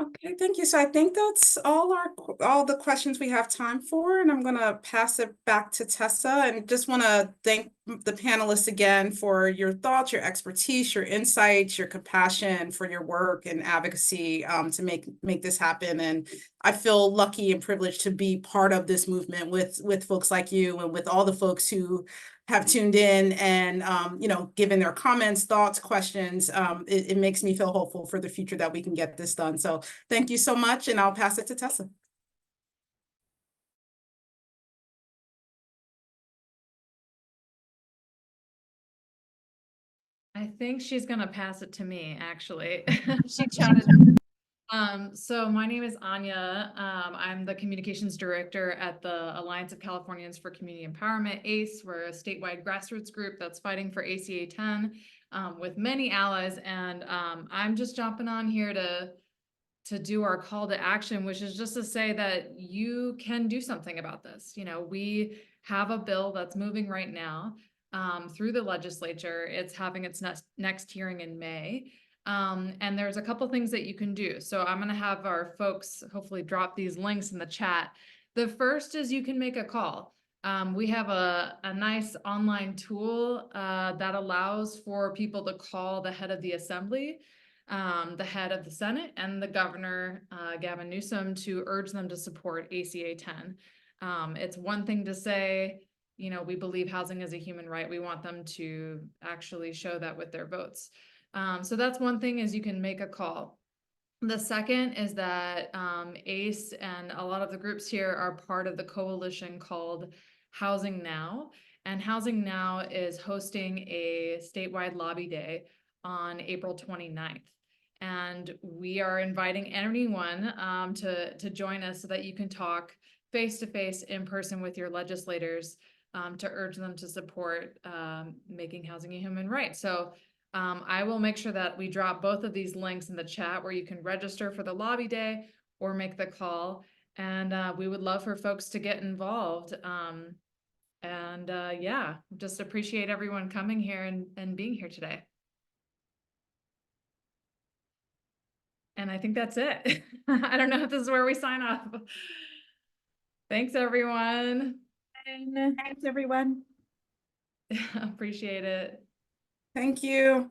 Okay, thank you. So I think that's all the questions we have time for, and I'm gonna pass it back to Tessa, and just want to thank the panelists again for your thoughts, your expertise, your insights, your compassion for your work and advocacy to make this happen. And I feel lucky and privileged to be part of this movement with folks like you and with all the folks who have tuned in and given their comments, thoughts, questions. It makes me feel hopeful for the future that we can get this done. So thank you so much, and I'll pass it to Tessa. I think she's gonna pass it to me, actually. She chatted. So my name is Anya. I'm the communications director at the Alliance of Californians for Community Empowerment, ACE. We're a statewide grassroots group that's fighting for ACA 10 with many allies. And I'm just jumping on here to do our call to action, which is just to say that you can do something about this. You know, we have a bill that's moving right now through the legislature. It's having its next hearing in May. And there's a couple things that you can do. So I'm going to have our folks hopefully drop these links in the chat. The first is you can make a call. We have a nice online tool that allows for people to call the head of the assembly, the head of the Senate, and the governor, Gavin Newsom, to urge them to support ACA 10. It's one thing to say, you know, we believe housing is a human right. We want them to actually show that with their votes. So that's one thing, is you can make a call. The second is that ACE and a lot of the groups here are part of the coalition called Housing Now. And Housing Now is hosting a statewide lobby day on April 29th. And we are inviting anyone to join us so that you can talk face-to-face in person with your legislators to urge them to support making housing a human right. So I will make sure that we drop both of these links in the chat where you can register for the lobby day or make the call. And we would love for folks to get involved. Yeah, just appreciate everyone coming here and being here today. And I think that's it. I don't know if this is where we sign off. Thanks, everyone. Thanks, everyone. Appreciate it. Thank you.